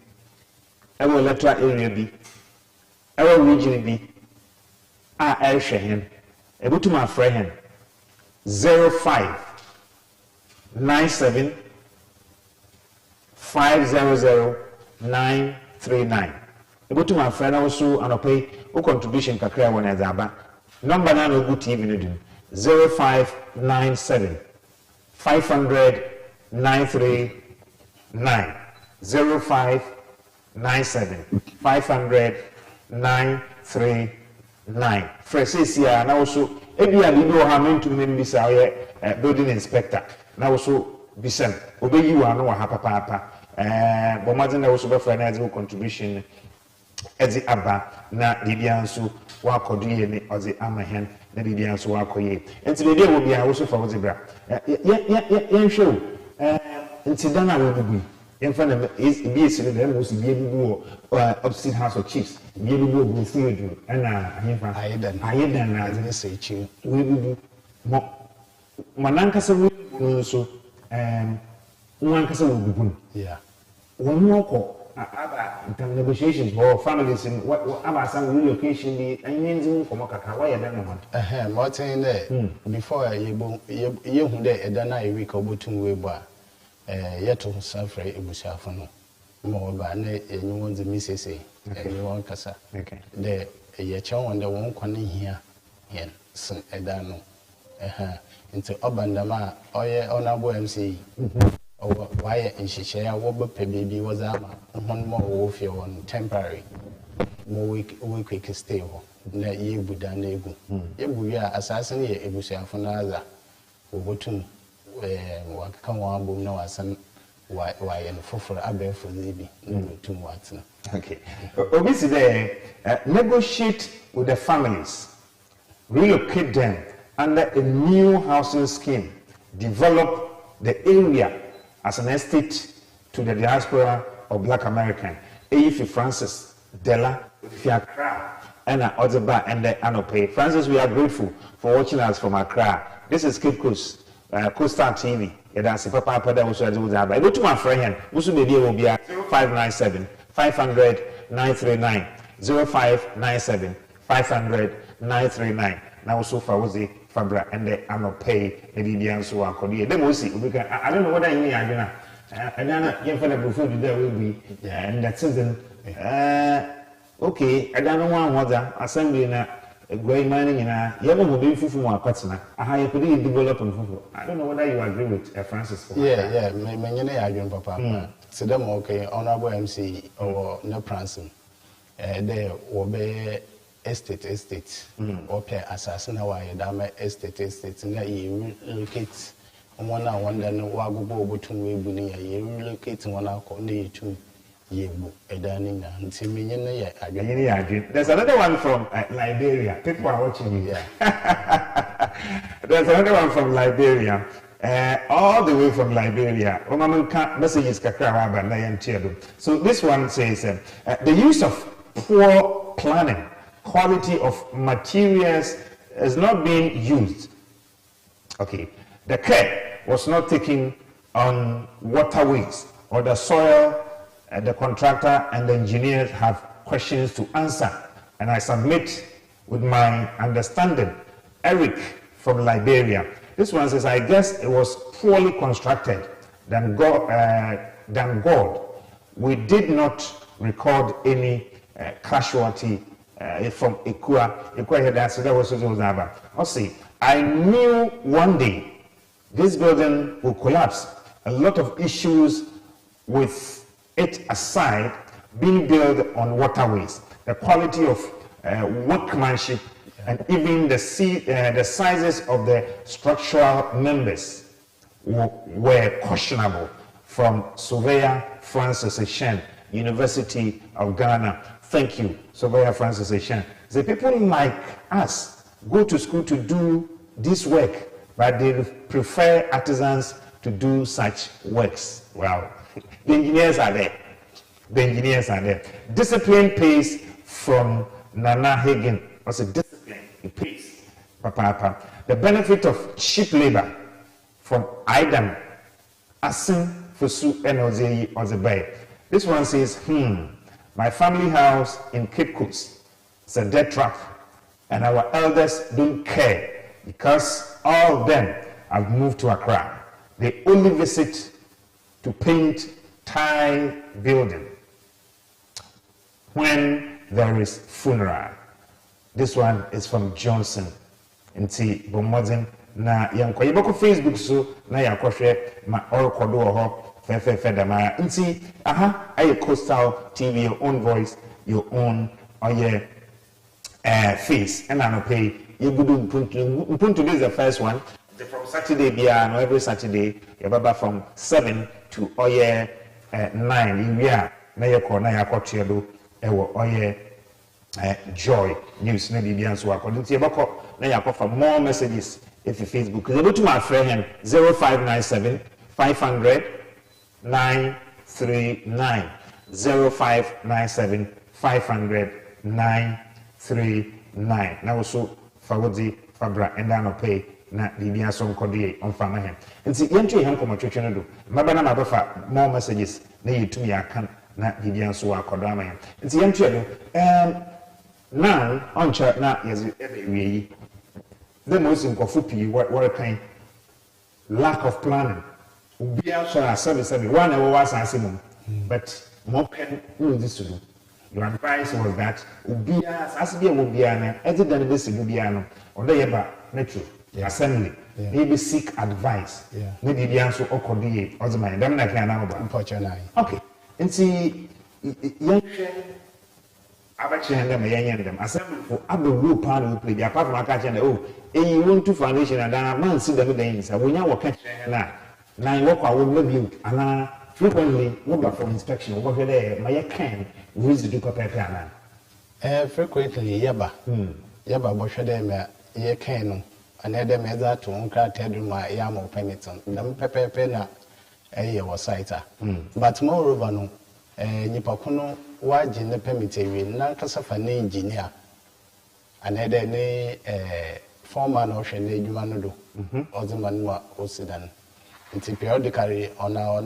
our electoral area bi our region bi a ehwe hen ebutu ma frɛ hen 05 97 500 939 ebutu ma frɛ na also anopai o contribution kakra wona zaba number na no good TV no dum 0597 500 939 0597 500 939 Fresesia na also ebia bibi o ha mentu membisa oye building inspector na also bisem obeyi wa no wa ha papa bomazin na also be financial contribution ezi aba na bibia nso wa koduye ni ozi amahen na bibia nso wa koye enti bibia wo bia wo so fa wo zebra yen show enti dana wo bubu yen fa na bi esiri na mo si bi bubu upstate house of chiefs bi bubu go field na ahefa ayedan na ze say chi we bubu mo mananka se wo nso nwankasa wo bubu yeah when you go about negotiations for families in what about some relocation the anything from Okaka why you don't Martin there before you hu there edana e week obotum we ba yeto safra ebusiafo no mo ba na enyu won the misese enyu won kasa okay the ye che won the won kwan hia yen sin edano into obandama oye honorable MC why nhihye ya wo bepe baby was ama hon mo wo fie won temporary mo we quick stay ho na ye buda na egu ye bu ya assassin ye ebusuafo na aza wo botum wa kan wa bu na wasan wa ye no foforo abefo zibi na botum watna. Okay, obviously there negotiate with the families, relocate them under a new housing scheme, develop the area as an estate to the diaspora of Black American. If Francis Della, Fiacra, and Odzeba and the Anope. Francis, we are grateful for watching us from Accra. This is Cape Coast, Coastal TV. That's the Papa that was I go to my friend, Musu Baby will be at 0597 500 939 0597 500 939. Now, so far was the Fabra and the Anope, the Bibian so are Kodia. Then we'll see. I don't know what I mean. And then I get for the before there will be, and that's it. Okay, I don't know one mother assembly na great mining na yebo mo be fufu mo akwatina aha ye pedi develop on fufu. I don't know whether you agree with Francis. Yeah, me nyene ya adwen papa. So them okay, honorable MC or no Pranson. There will be estate or pay assassin na why dama estate na you relocate one I wonder no wago to me bunny a year relocating one out on the 2 year a dining and see me in There's another one from Liberia. People are watching me. There's another one from Liberia. All the way from Liberia. Messages. So this one says the use of poor planning, quality of materials is not being used. Okay, the care was not taken on waterways or the soil. The contractor and the engineers have questions to answer, and I submit with my understanding. Eric from Liberia. This one says, I guess it was poorly constructed than God. We did not record any casualty from Ikua. That was what I'll see. I knew one day this building will collapse. A lot of issues with it aside, being built on waterways, the quality of workmanship, and even the sizes of the structural members were questionable. From Surveyor Francis Eshen, University of Ghana. Thank you, Surveyor Francis Eshen. The people like us go to school to do this work, but they prefer artisans to do such works. Wow. The engineers are there. The engineers are there. Discipline pays from Nana Hagen. What's a discipline? It pays. Papa. The benefit of cheap labor from Aidan Asin Fusu Enozeyi Ozebay. This one says, my family house in Cape Coast is a death trap, and our elders don't care because all of them have moved to Accra. They only visit to paint Thai building when there is funeral. This one is from Johnson. Nti bomodin na yanko yeboko Facebook so na yakohwe ma orokodo ho fe dama. Nti aye Coastal TV, your own voice, your own face. And I no pay you good MPUNTUO. This is the first one. From Saturday bia no every Saturday yababa from 7 to 9 iwia na yeko na yakotwe do ewo Joy News na bibia nso according to yebako na yakofa more messages if you Facebook. You able to my friend 0597 500 939 0597 500 939. Now also Fawodi Fabra and I pay na bibia so nkode on fama hen. Nti yentwe hen komotwetwe no do. Maba na mabafa more messages na yetumi akan na bibia so akodo ama hen. Nti yentwe do now on chat na yes we the most important what kind lack of planning. Ubia so service one hour was asimum, but more pen this to do. Your advice was that Ubia as be a Ubiana, other than this Ubiano, or the Yaba Metro Assembly. Maybe seek advice. Maybe the answer or could or the mind. I'm not can unfortunately. Okay. And see young Abachi and them, them assembly for Abu Ru Pan will play apart from a catch and you want to foundation and a man see the days. I will now catch now. Now you walk away maybe and frequently mobile for inspection over there. My can visit to prepare. Frequently, Yaba Bosha them, ye can, and had them either to uncra tell my yam penitent. Them pepper penna a year was cider. But moreover, no, Nipakuno, why Jin the Pemitary, Nankasafan engineer, and had any foreman ocean, Jumano, or the Manua Osidan. It's periodically on our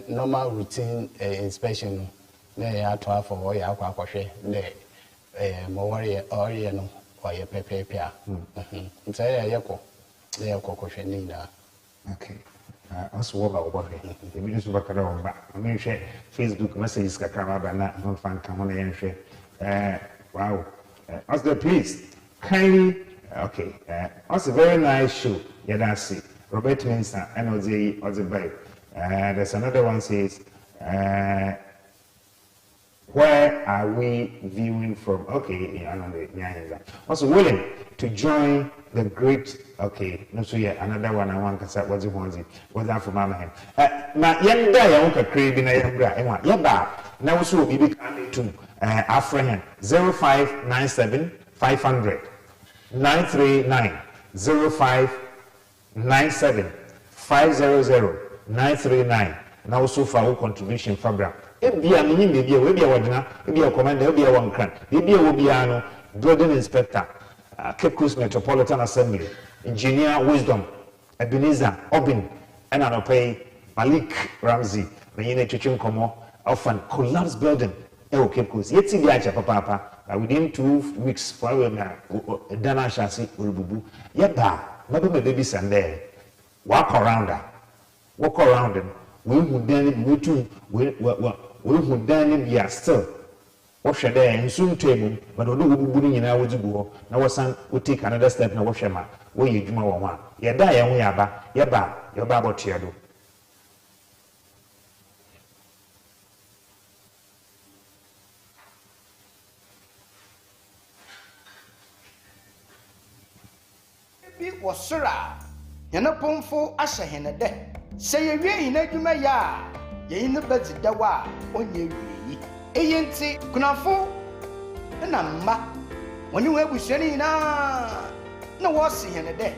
normal routine inspection. They are to have for your aquashe, they more or no or your paper. It's a yako, they are cocoshenina. Okay. Also, what about the videos of Bacaroma? I mean, share Facebook messages, Kakama, but not on fan, come on and share. Wow. Also, please, kindly, okay. Also, very nice show. Yeah, that's it. Robert Minster, NOZ, Ozebay. There's another one says, Where are we viewing from? Okay, also willing to join the great. Okay, no, so yeah, another one. I want to say what's that for Mama him? Na yenda ya unka creating na yembra. Ewa yeba. Now so we be to Afrahan 0597 500 939 0597 500 939. Now so far contribution fabric. Ebia me nim bebia we bia wodena ebia commander ebia won kran bebia wo bia no building inspector Cape Coast Metropolitan Assembly engineer wisdom Ebenezer Obin and an pay Malik Ramsey na yene twetwe nkomo often collapse building Cape Coast yeti bia acha papa within 2 weeks for we na dana shasi urububu yeba mabe me baby sande walk around them we who then we too we who then be are still what there and soon table but no bubu nyina wo dzibu na wasan we take another step na wo hwema wo ye dwuma wo ho ye da ye ho ya ba ye ba botia do bi wasura yana pomfo ahye hene de se ye wie hina dwuma ya ye ne bezi dawa onye wie eyenti kunafo na mma woni we busuani na wo se hene de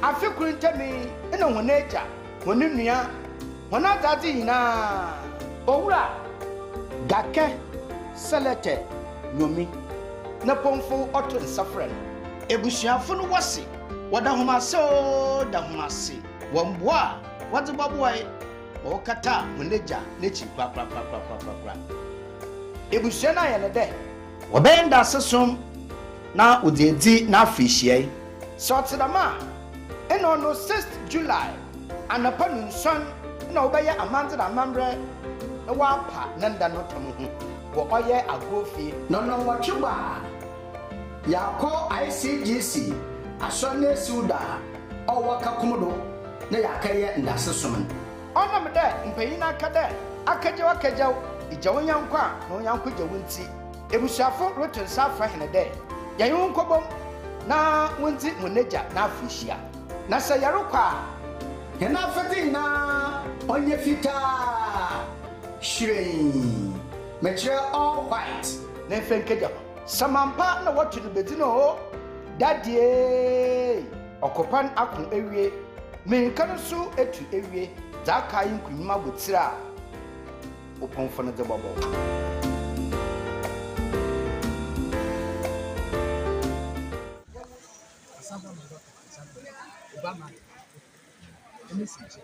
afi kuruntami na wona eja woni nua wona tati hina owura gake selete nyomi na pomfo oto nsafren ebusuafo no wose wada homase da homase wamboa wade baboai okata muneja nechi kwa ebusua na ye ne de obenda sesom na odedi na afihie sotedama eno no 6th July anapa nson na obeye amante na amamre na wapa nanda no tomu wo oye agrofie no watweba yakọ ICGC asone suda owaka komodo na yakaye ndasesom onam de mpanyina kade akaje ijawanyankwa na onyankwa jawunti ebusuafo roto safa hene de yayun kobom na wunti muneja na afishia na sayarokwa hena fati na onye fita shrei metre all white na fenkeja samampa na watu de bedino dadie okopan akun ewie menkan so etu ewie zaka yin kunyima botira oponfo no de bobo Obama message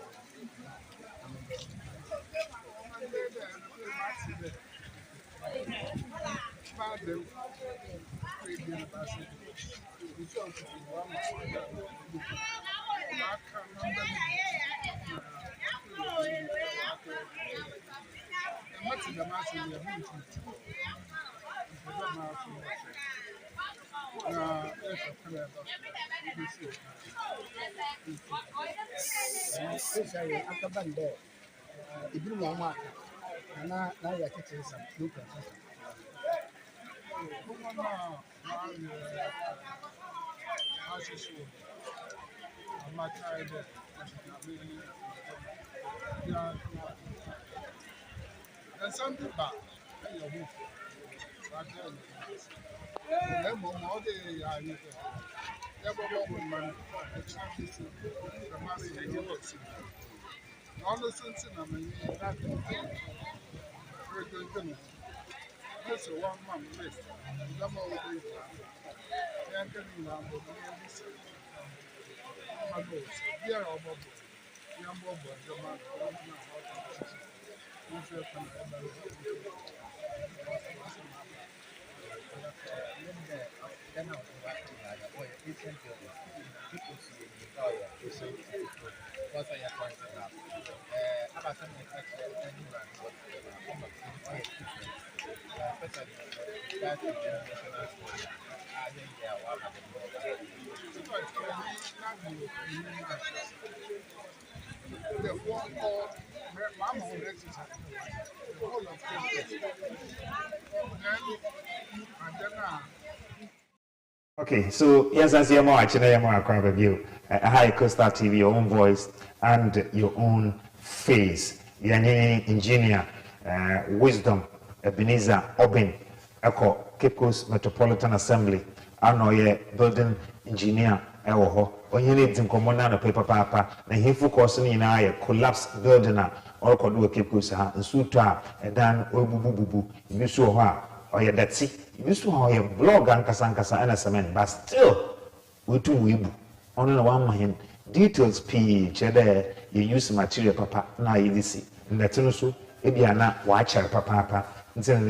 akabande ibiri mo ma na ya tete sa no process something bad your move but then mo de ya you man the chances the mass all the sense in I mean that very good that's one man list the more we can can now but this my boss here or bobo young bobo the man the one call Mama will exercise the whole of Christmas. Then Okay, so yes, as you're more actually, you're more across review. High Coastal TV, your own voice and your own face. You're engineer, wisdom, Ebenezer Obin, Echo, Cape Coast Metropolitan Assembly. I know you're building engineer. When you need to come on a paper papa, and he focus in a collapse building or could do a Cape Coast and suta and then obububu. You saw her or your that's it. You saw how your blog and Kasankasa and a cement, but still we too webu. On one hand, details P cheddar, you use material papa, now you see. And that's also if you are not watcher papa, instead of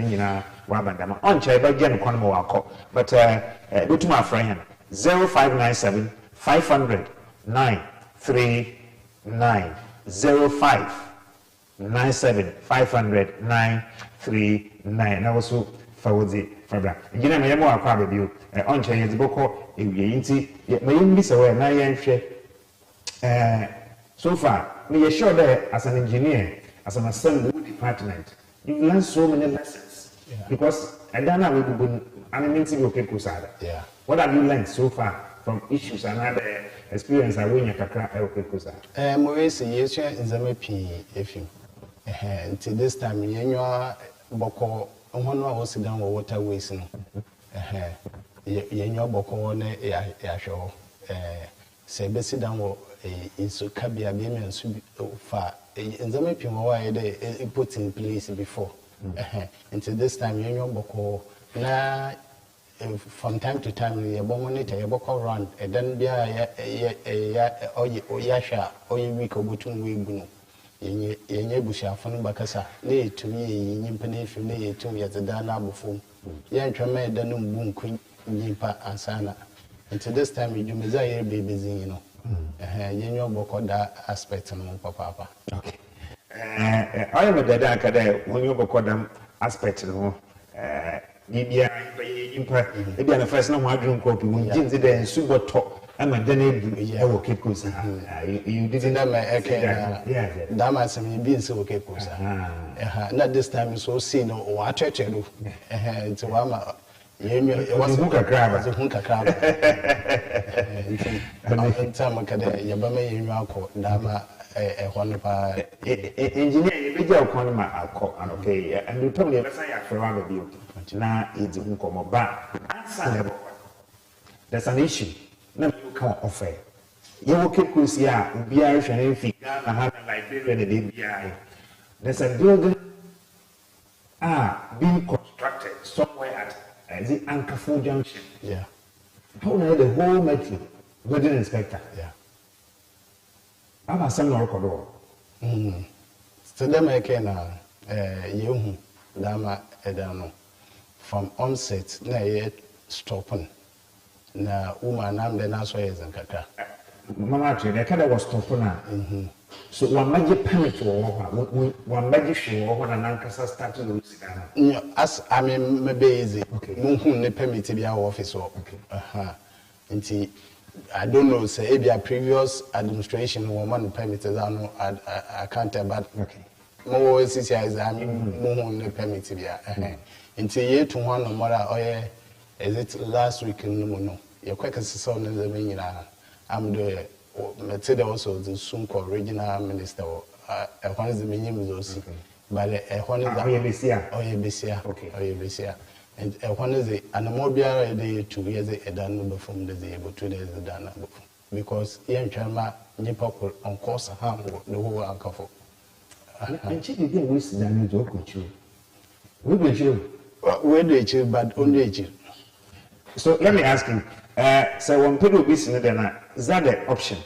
Wabandama on chair by Jen Conmo Wako, but go to my friend 0597 500 939 0597 500 939. Also forward the Fabra. You know, I more acquire you on chair the boko if you ain't may miss away 9 so far. Me sure that as an engineer, as an assembly department, you've learned so many lessons. Yeah. Because I don't know yeah. What have you learned so far from issues and other experience I win your kakra Kusa? Moise, yes, in the MP, if you until this time, you are Boko, one was sit down with waterways. You Boko, yeah, show. Say, sit down in so cabia beam and far. In the MP, why they put in place before. Until this time, you know Boko. Na from time to time you monitor you walk around and then be a yasha or you week or two week yenye busha fun bakasa ne tumi yin pane fi ne tumi ya dana bufo yan twama da no mbun kun nyimpa ansana until this time you meza here be busy you know yenyo boko da aspect no papa. Okay, I am a dead academic when you boko them aspect no Libya, maybe the first no one drink copy when Jim did and super top. I'm a Danny, you keep close. You didn't have my Damas and being so okay, not this time so seen or church. It's a wama. It was a hooker crab as a hooker crab. In time, Yabama, you are Dama. Engineer, you be your corner, okay, and you told me that's for one of you. Now it's come back. There's an issue. No, you can't offer. You will keep Kusia, be Irish and if you can't have a library and a DBI. There's a building being constructed somewhere at the Ankerford Junction. Yeah. How the whole metro, building inspector. Yeah. I'm a son of Kodo. So them again, you, Dama Edano, from onset, na yet stopping. Na woman, I'm the Nasway and Kaka. Mamma, the Kada was stopping. So one magic permit one magic show when an Ankasa started to sit. As I mean, maybe easy. Okay. No permit to be our officer. Okay. I don't know, say, maybe a previous administration woman permitted, I can't tell, but okay. More is I mean, more permit to be until year to one or more, is it last week in Numono? Your quickest son in the meaning, I'm the Matilda also, the soon called regional minister, one is the minimum, but one is the okay. And one is the Anamobia day 2 years a done before the able 2 days done because young Chama Nipple on course harm the whole alcohol. And she didn't wish than you with you. We will you. Where do you, but only you. So let me ask you, so when people be seen, then is that the option?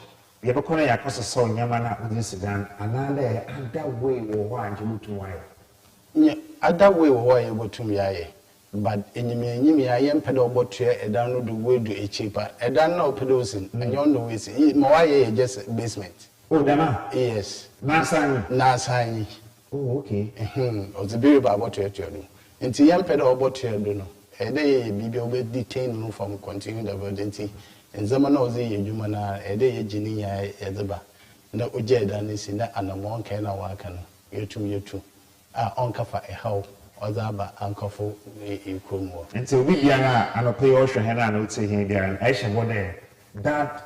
You have a corner across a song, Yamana with this gun, another way or why you to wire. Other way why you go to me. But in me, I am pedal bottle, a download the way to a cheaper, a download pedals, and you know, it's more just basement. Oh, Dama? Yes. Nasa. Oh, okay. Or the baby about your children. Until young pedal bottle, don't know. A day, be detained from continuing the emergency, and Zamanozi, Jumana, a day, Genia, Ezeba. na ogye da ne si na anamon kan na waka no yetum a onka fa ehaw ozaba ankofo ekrom wo nti obi biara anope yo hwe he na uti he biara I hye wo there that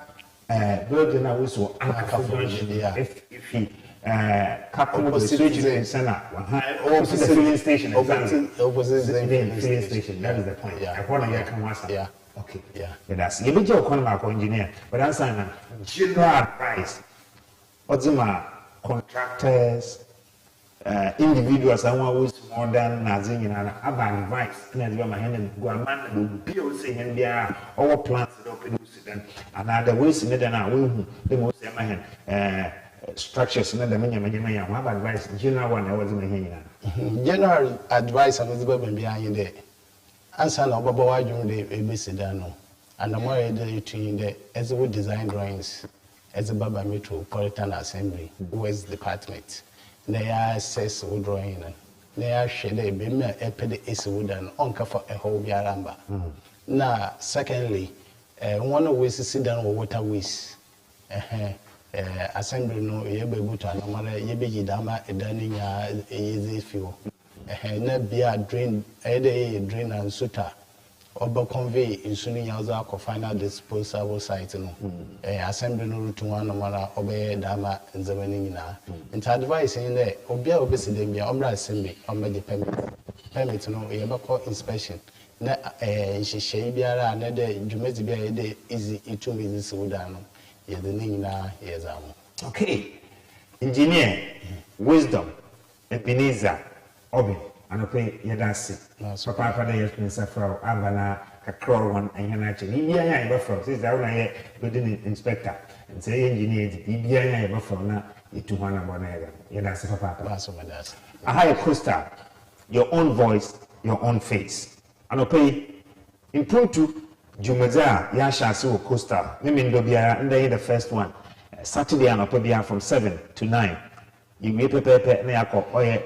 building na so ankafo if he couple with the switch center opposite the filling station opposite the filling station that is the point I want to hear come once okay that's you be your engineer but answer na general advice ozima contractors individuals and one who's more than Nazin and other advice and my hand and go a man will build saying there our plants and other ways in it and I will the most my hand structures and the many have advice general one I was in here. General advice and the baby behind there. Answer no baba wajum de ebesidano and the more between the as a design drawings as a Baba Metropolitan Assembly West Department. They are says drawing. They are shade a bimmer epid is wooden onka for a whole yaramba. Now, secondly, one of ways to sit down with water waste. Assembly no yebebuta no mara yebeji dama edani ya easy fuel. Na bia drain drain and suta. Oba convey insuni yaza ko final disposable site no assembly no route one no mara oba dama nzabani nyina nta advice in there obia obesi dem bia omra assembly omba the permit no yebako inspection na nhihye biara na de dwumezi bia de easy itu business woda no ye de nyina yezamu. Okay, engineer wisdom Ebenezer Obi anope yedasi papa da yespensa fra abana kakro one anyana che bibia nya eba fra since that one ye building inspector and say engineer bibia nya eba fra na itu hwana bona yedasi papa baso medasi aha a coaster your own voice your own face anope impuntu jumaza ya shasi wo coaster mimi ndo bia ndey the first one Saturday anope bia from 7 to 9 you may prepare na yakọ oye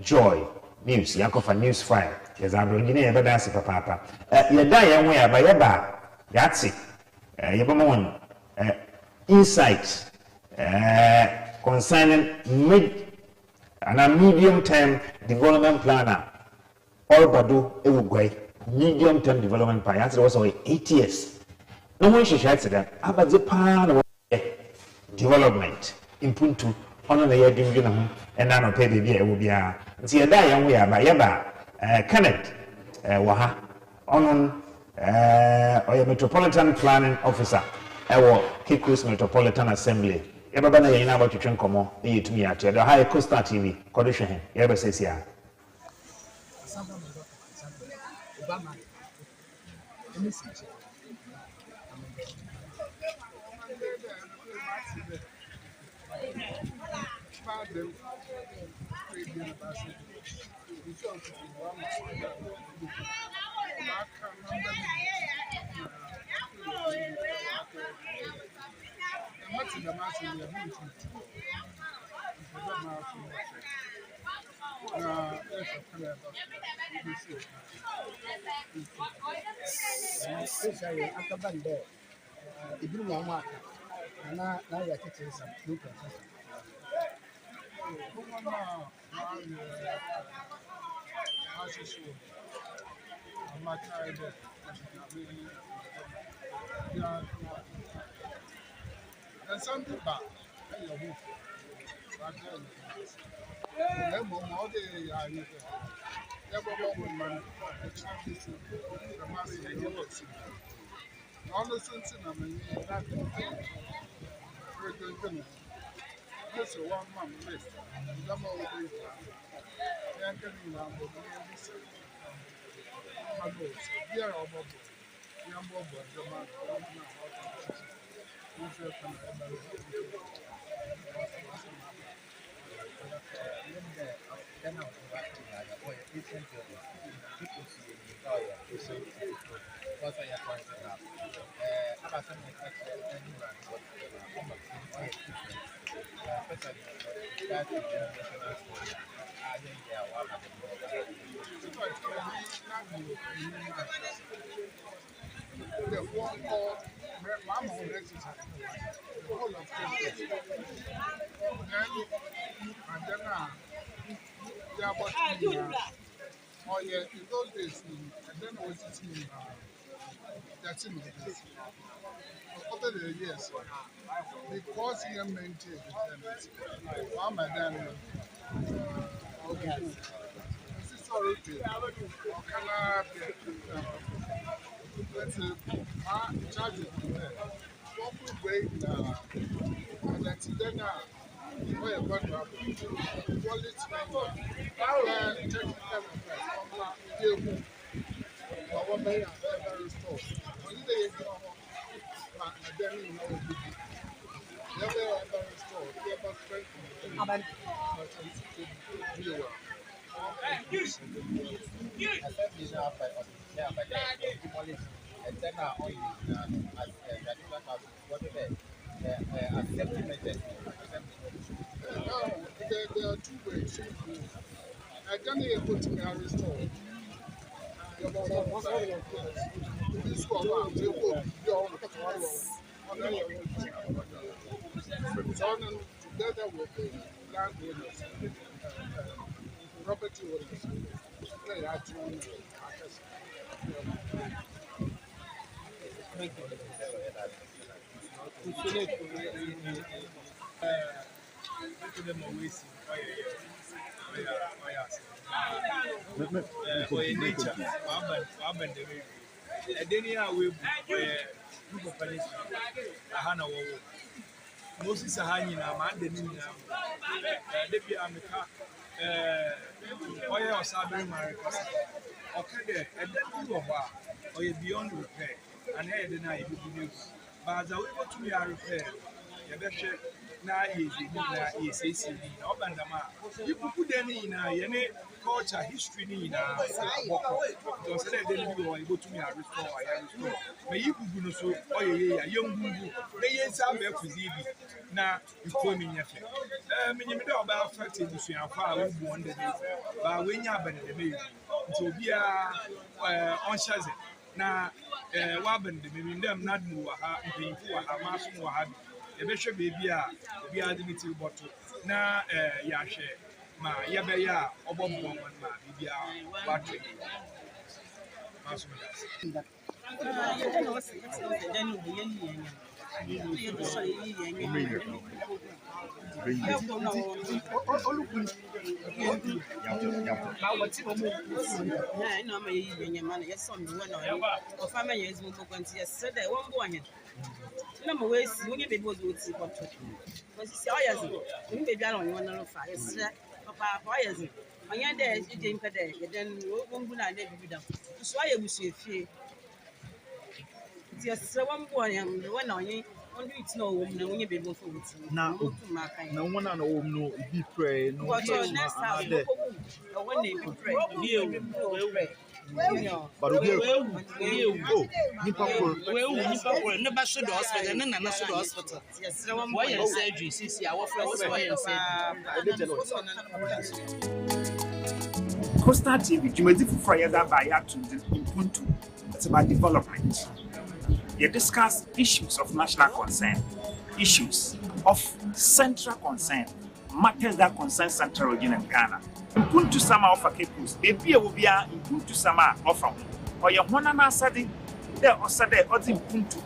joy news yakofa news file yes abro nyine ye beda se papa ye da ye nwe aba ye ba yatsi ye ba mon insight concerning mid and a medium term development planner all bado ewugwai medium term development plan yatsi was 8 years no one should share that abaze pa na development impuntu ono na ye dimgi na ho ena no pe bia e wo bia nti ye da ye nwe aba ye ba Kenneth waha ono oya metropolitan planning officer ewo Kikus Metropolitan Assembly ye baba na ye na about twetwe nkomo e yetumi ya to the high coastal TV kodo hwe he ye ba sesi a and some people the one called Mama exercise, the whole of Christmas. And then they are about oh yeah, in those days, and then I was sitting that's in the days. Over the years, because he maintained the tendency, Mama then okay. This is sorry to let's charge it from there. What we wait and that's then where a bad quality technical effect our mayor very store. Only they and then you know never very store. They have strength. There are two ways. I don't even put me a restore. This one, they will be on together with the landowners, property owners, they are doing Moses Sahani na Mandeni na Depi America oya Osabiri America okay and then you are or beyond repair and here the night you but as we go to your repair you better na easy na easy na obandama you put any na yene culture history ni na so say then you go to me restore I restore me you gugu no so oye young gugu me yen sa me kuzibi na ikomi nyafe me nyime do ba affect busuanfa a wo bu on the day ba we nya abane de me nti obi a on shaze na wa abane de me ndem nadmu wa ha mpinfu wa ha maso wa ha e be hwe bebi a obi a de metil bottle na ya hwe ma ya be ya obobbo man ma bibia wa twe maso das yes, one boy, and one on you. It's no woman when you be able to now. No one and all no be pray no next house. One name pray. But never should hospital and none should hospital. Yes, why surgery? See, our friends Costa TV, you may differ from other by MPUNTUO. It's about development. You discuss issues of national concern, issues of central concern, matters that concern Central Region and Ghana. MPUNTUO Sama offer capos, baby will be a MPUNTUO Sama offer. Or your one and answer there or Saturday or the MPUNTUO,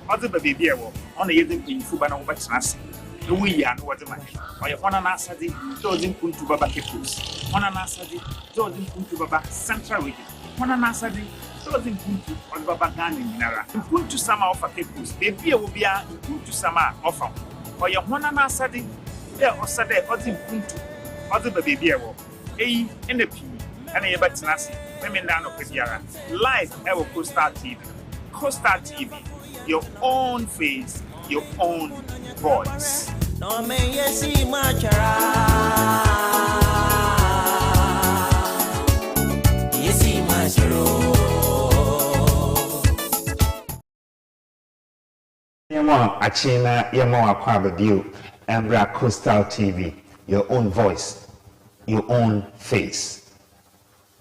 or the baby on the Yadin in Fubana over Nasi. The we are no other man. Or your one and answer the MPUNTUO Baba capos, one and answer the MPUNTUO Baba Central Region, one and answer the MPUNTUO or the Baba Ghana in Nara. MPUNTUO Sama offer capos, baby will be a MPUNTUO Sama offer. Or your one and answer there or Saturday or the MPUNTUO or the baby A and the P and a bet Nasi, women down of Pediara. Live ever Costa TV. Costa TV, your own face, your own voice. No me yesi machara. Yesi macharo. Yamo Achina Yamo Aquaba View and Coastal TV, your own voice, your own face.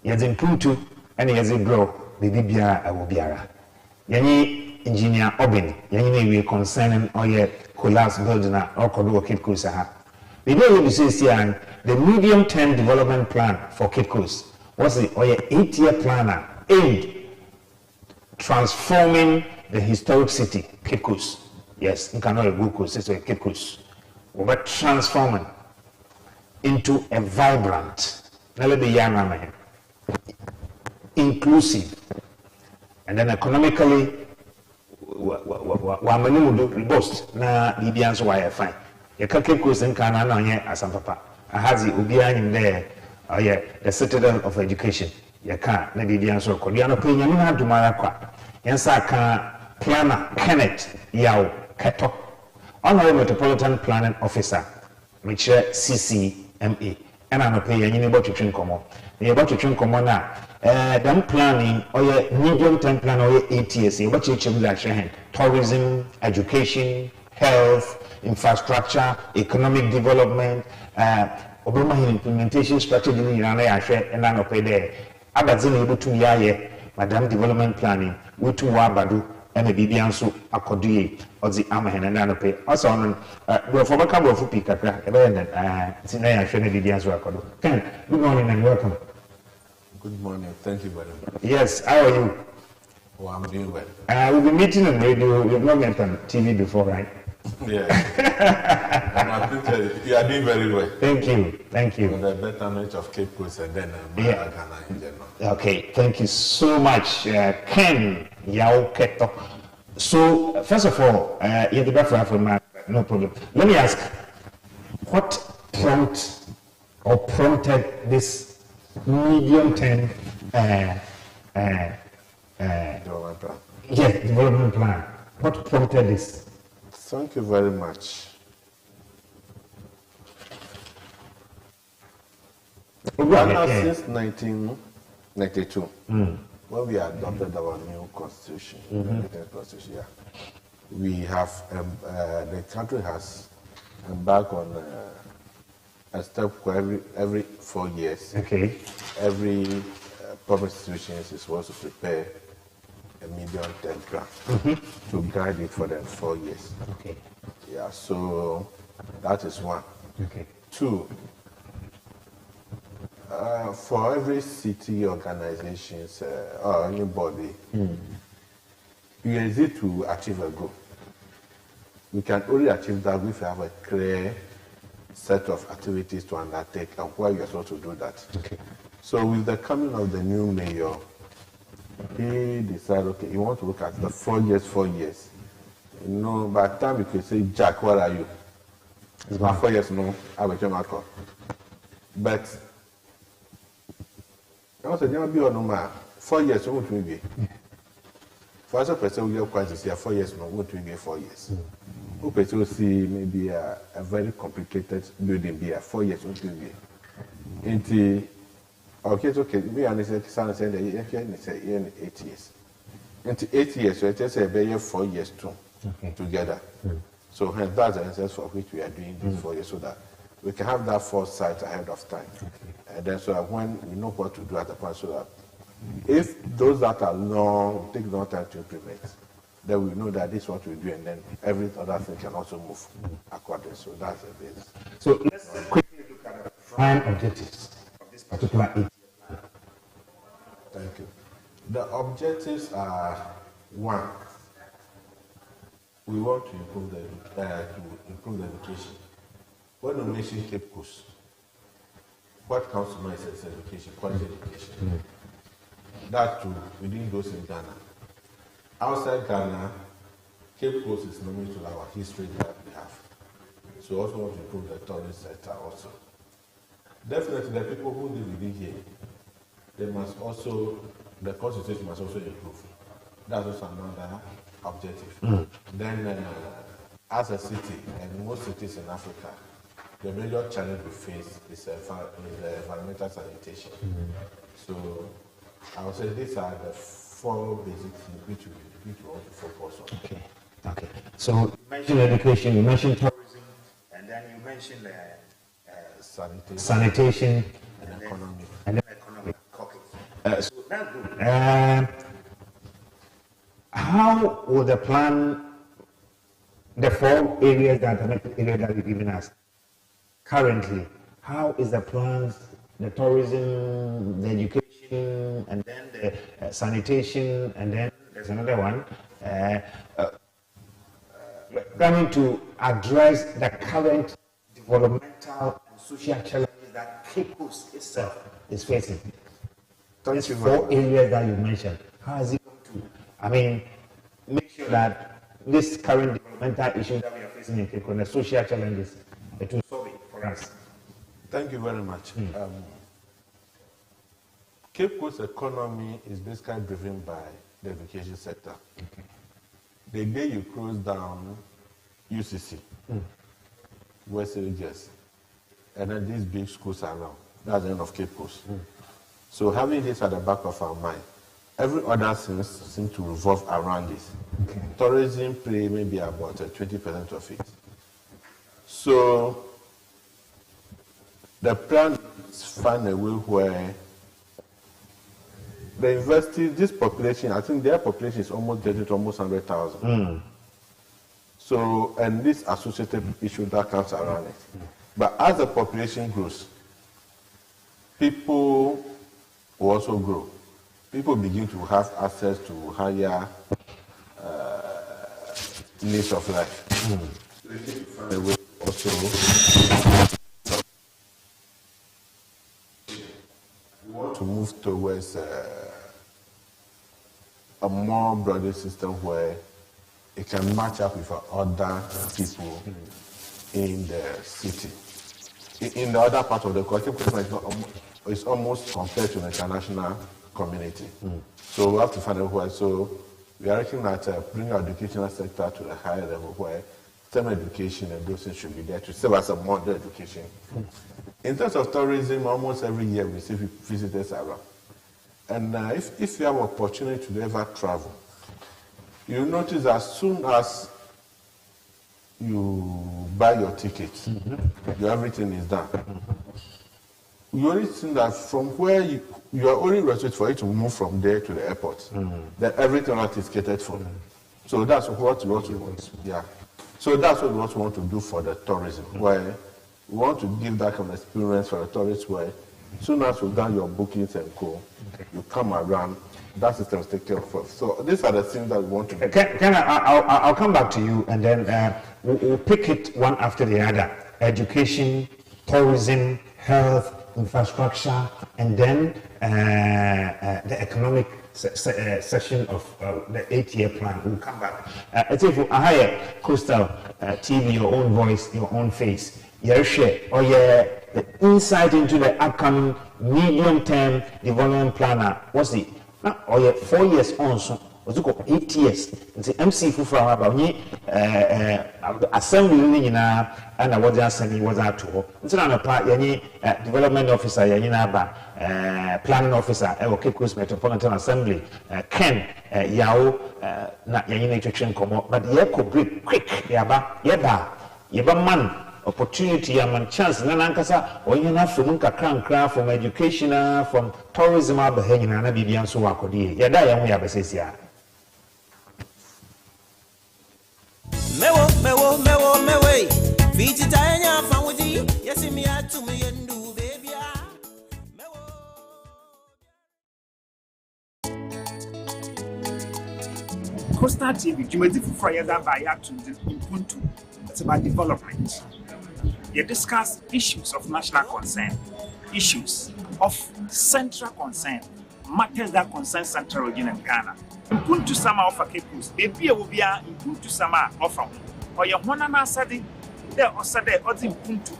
Yazin MPUNTUO and Yazin Bro, Bibia Awobiara. Yanyi engineer Obin, Yanyi we concerning or collapse building or Kodo Cape Coast. The way we say here, the medium-term development plan for Cape Coast was the 8-year plan aimed transforming the historic city, Cape Coast. Yes, you cannot go coast, it's a Cape Coast. We're transforming into a vibrant, inclusive, and then economically, we boast na Libyans wire fine. You can Cape Coast in Canada, as some papa. I had the Ubian there, the citadel of education. You can't, maybe the answer. You are paying you have to Maraqua. Yes, I can planner Kenneth Yao Keto, Honorable Metropolitan Planning Officer, which CCMA, and I'm paying you about to train common. You're about to train common now. Them planning or your medium-term plan or your 8 years, you're about to change tourism, education, health, infrastructure, economic development, Obama implementation strategy in an share and an pay there. Abazin able to yaye, Madam Development Planning, we to Wabadu, and a Bibiansu, Akodi, or the Amahan and an pay. Also, on the former couple of Pika, Sinaya Shana Bibiansu Akodo. Ken, good morning and welcome. Good morning, thank you very much. Yes, how are you? Oh, I'm doing well. We've been meeting on radio, we've not met on TV before, right? Yeah. You are doing very well. Thank you. Thank you. For the betterment of Cape Coast and then Ghana in general. Okay, thank you so much, Ken Yao Keto. So, first of all, you're the best for my no problem. Let me ask, what prompted this medium-term development plan? Yes, development plan. What prompted this? Thank you very much. Since 1992, when we adopted our new constitution, we have the country has embarked on a step where every 4 years, every public institution is supposed to prepare a medium-term plan to guide it for the 4 years. Okay. Yeah, so that is one. Okay. Two, for every city organizations or anybody, you are easy to achieve a goal. We can only achieve that if we have a clear set of activities to undertake and where you are supposed to do that. Okay. So with the coming of the new mayor, he decided, okay, he wants to look at the 4 years, 4 years. You know, by the time you can say, Jack, where are you? It's about 4 years, no, I will come out. But I said, never be on no man. 4 years, won't we be? For us, a person will quite say 4 years, no, won't we be 4 years? Who person see maybe a very complicated building be 4 years, won't we be? Until okay, it's okay. We understand that you say 8 years. Into 8 years, so it's a 4 years too, together. So that's the essence for which we are doing this 4 years, so that we can have that foresight ahead of time. And then so that when we know what to do at the point, so that if those that are long, take long time to implement, then we know that this is what we do, and then every other thing can also move accordingly. So that's the base. So let's quickly look at the prime objectives of this particular 8-year plan. Thank you. The objectives are: one, we want to improve the education. When we mention Cape Coast, what comes to mind is education, quality education. That too, within those in Ghana. Outside Ghana, Cape Coast is known to our history that we have. So also want to improve the tourism sector also. Definitely the people who live within here, they must also, the constitution must also improve. That's also another objective. Then as a city, and most cities in Africa, the major challenge we face is environmental sanitation. So I would say these are the 4 basic things which we want to focus on. Okay. Okay. So you mentioned education, you mentioned tourism, and then you mentioned sanitation and economy. And then economic. Okay. So that's good. how will the plan, the 4 areas that you've given us currently, how is the plans, the tourism, the education, and then the sanitation, and then there's another one, coming to address the current developmental and social challenges that Cape Coast itself is facing? These 4 areas that you mentioned, how is it going to, make sure that this current developmental issue that we are facing in Cape Coast, the social challenges, it will solve it for us? Thank you very much. Cape Coast economy is basically driven by the education sector. Okay. The day you close down UCC, West Regions, and then these big schools around, that's the end of Cape Coast. So having this at the back of our mind, every other thing seems to revolve around this. Okay. Tourism play maybe about 20% of it. So the plan is find a way where the university, this population, I think their population is almost getting to almost 100,000. So, and this associated issue that comes around it. But as the population grows, people will also grow. People begin to have access to higher needs of life. So they need to find a way also to move towards a more broader system where it can match up with other people in the city. In the other part of the country, it's almost compared to the international community. So we have to find a way. So we are looking at bringing our educational sector to a higher level where STEM education and those things should be there to serve as a model education. In terms of tourism, almost every year we see visitors around. And if you have opportunity to ever travel, you notice as soon as you buy your ticket, your everything is done. You only think that from where you are only restricted for you to move from there to the airport. Then everything else is catered for. So that's what we want. Yeah. So that's what we want to do for the tourism, where we want to give that kind of experience for the tourists where as soon as you've done your bookings and go, you come around, that system is taken care of. So these are the things that we want to do. I'll come back to you and then we'll pick it one after the other. Education, tourism, health, infrastructure, and then the economic section of the 8-year plan. We'll come back. I think for a higher coastal TV, your own voice, your own face, your share, or your insight into the upcoming medium-term development planner. What's the now? Or your 4 years on, so what's it called? 8 years. It's the MC Fufra about me. Assembly, and I was just saying, was out to. It's not a part, development officer, planning officer, Cape Coast Metropolitan Assembly, Ken, Yao, not Yanin Komo, but Yako break quick, Yaba man. Opportunity and chance nankasa or you have from kakra from education from tourism abahany na bibia so wakodi ya da ya ho ya besesia mewo fiti tanya fanwuji yesimi atu me yendu baby Coastal TV, Jimmy Fufra by MPUNTUO. It's about development. You discuss issues of national concern, issues of central concern, matters that concern Central Region and Ghana. MPUNTUO Sama offer Cape Coast. Baby will be a MPUNTUO Sama offer. Or your one and Sadi, there or Sade or the MPUNTUO,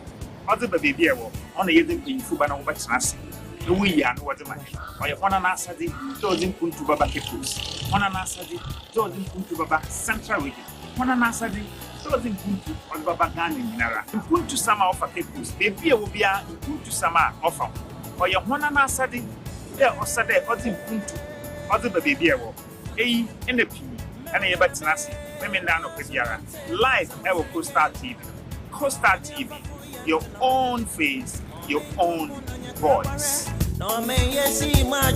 or the baby on the Yadin in Fubana over Nasi. The we are no other man. Or your one and Sadi, those MPUNTUO Baba Cape Coast. One and Sadi, those MPUNTUO Baba Central Region. One and Sadi. So the MPUNTUO on Baba Ghana in Nara. MPUNTUO Sama offer Cape Coast. Baby will be a MPUNTUO Sama offer. Or your one and Sadi, there or Sade or the MPUNTUO, or the baby A and the P and a Batinasi, women down of Pediara. Live Ever Coastal TV. Coastal TV, your own face, your own voice. No, may you see my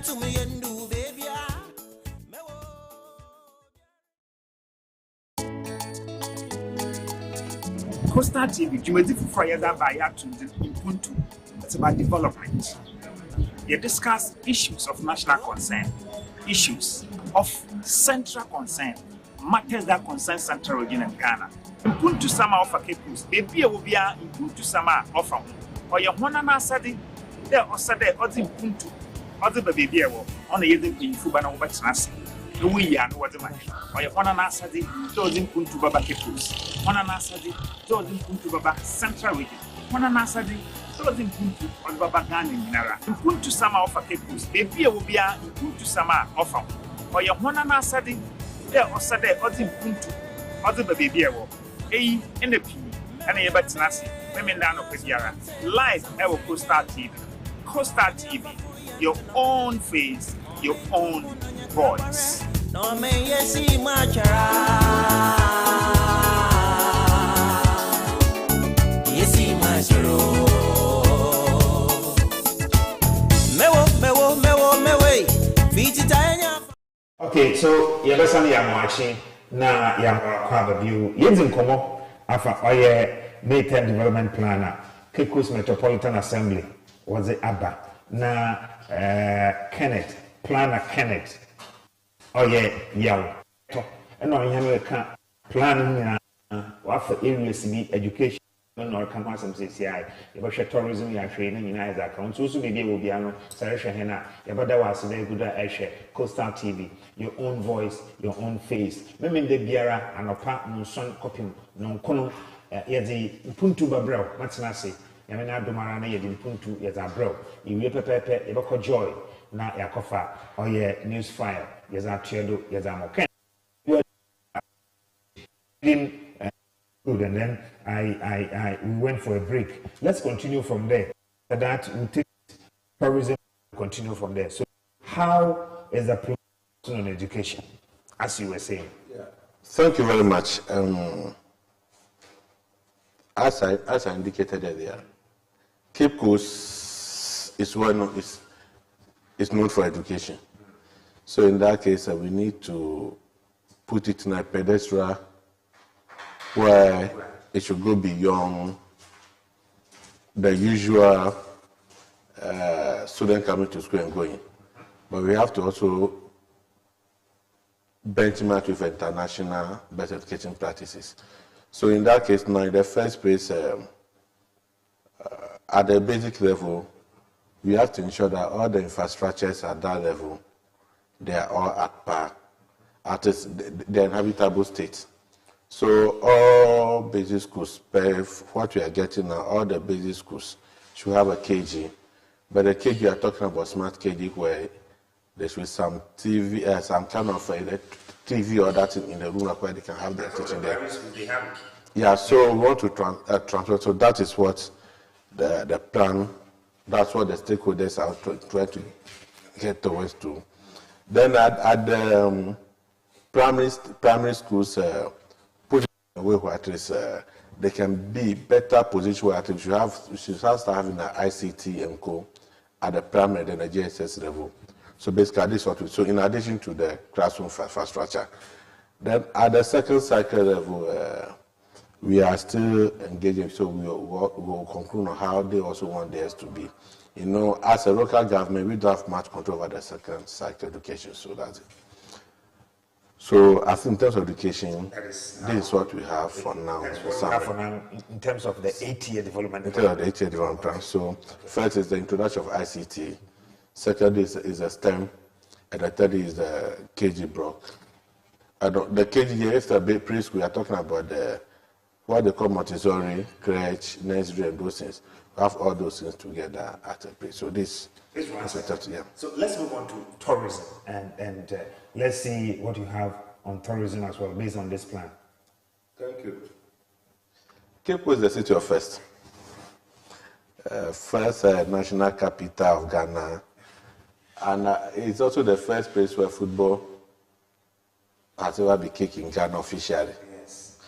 to me and do, baby. Coastal TV, Jumedi Fufra by to MPUNTUO. It's about development. You discuss issues of national concern, issues of central concern, matters that concern central region and Ghana. MPUNTUO Sama offer Kepus, baby will be MPUNTUO Sama offer. Or your one and answer there or Saturday or the MPUNTUO, or the baby on the other in Fubana over Trans. We are what the man. Or your one and answer the MPUNTUO Baba Kepus, one and answer the MPUNTUO Baba Central Region, one and answer the MPUNTUO on Baba Ghana in Nara. MPUNTUO Sama offer Kepus, baby will be MPUNTUO Sama offer. Or your one and answer there or Saturday or the MPUNTUO, or the baby A and the P and a Batinasi, women down of Pediara. Live our Coastal TV. Coastal TV, your own face, your own voice. No me yesi machara, yesi macharo. Mewe, vijitanya. Okay, so yabasani ya mwachi na ya kwaba view. Yenzin komo afa oye Maytime Development Planner, Kekus Metropolitan Assembly was the ABBA. Na Kenneth, Planner Kenneth. Oye yaw. And on yamaka planning for areas education. No, come on, some CCI. If tourism, you are training in either account. So, maybe will be an Sarasha Hena. Yabada was a very good Asher, Coastal TV, your own voice, your own face. Maybe the Biara and a partner, son copy, non cono, Yadi MPUNTUO Babrel, Matnasi, Yamina Dumarana, Yadi MPUNTUO, Yazabro, you pepe, Eboko Joy, na Yakofa, or ye news file, Yazatiedo, Yazamo. Good, and then we went for a break. Let's continue from there. That will take tourism, continue from there. So, how is the plan on education, as you were saying? Yeah. Thank you very much. As I indicated earlier, Cape Coast is known for education. So, in that case, we need to put it in a pedestal where it should go beyond the usual student coming to school and going. But we have to also benchmark with international best education practices. So in that case, now in the first place, at the basic level, we have to ensure that all the infrastructures at that level, they are all at par, at the inhabitable state. So all basic schools, what we are getting now, all the basic schools should have a KG. But the KG, you are talking about smart KG, where there should be some TV, some kind of TV or that in the room where they can have their teaching there. Yeah, so we want to transfer. So that is what the plan, that's what the stakeholders are trying to get towards to. Then at the primary schools, way where at least they can be better position where at least you should start having an ICT and co at the primary and the JSS level. So basically this is what we, so in addition to the classroom infrastructure, then at the second cycle level, we are still engaging, so we'll conclude on how they also want theirs to be. You know, as a local government, we don't have much control over the second cycle education, so that's it. So, as in terms of education, this is what we have for now. In terms of the 8-year development plan. In terms of the 8-year development plan. So, first is the introduction of ICT. Second is the STEM. And the third is the KG block. The KG, is the preschool, we are talking about what they call Montessori, crèche, nursery, and those things. We have all those things together at a place. So, this is what yeah. So, let's move on to tourism and let's see what you have on tourism as well, based on this plan. Thank you. Cape Coast is the city of first. First national capital of Ghana. And it's also the first place where football has ever been kicked in Ghana officially. Yes.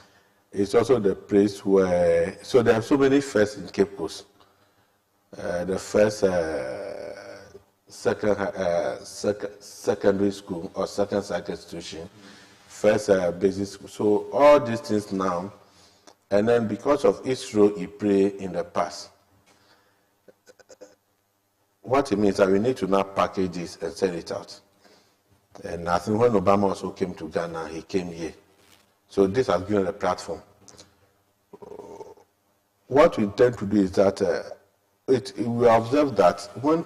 It's also the place where, so there are so many firsts in Cape Coast. The first secondary school or second site institution, first basic school. So all these things now, and then because of its role it played in the past, what it means that we need to now package this and send it out. And I think when Obama also came to Ghana, he came here. So this has given a platform. What we intend to do is that we observe that when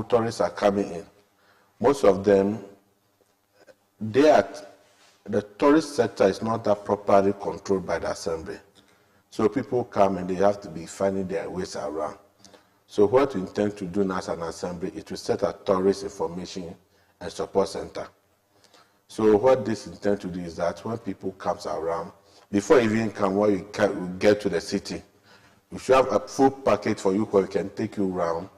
tourists are coming in, most of them, the tourist sector is not that properly controlled by the assembly. So people come and they have to be finding their ways around. So what we intend to do now as an assembly is to set a tourist information and support center. So what this intends to do is that when people come around, before even come, when we get to the city, we should have a full package for you where we can take you around.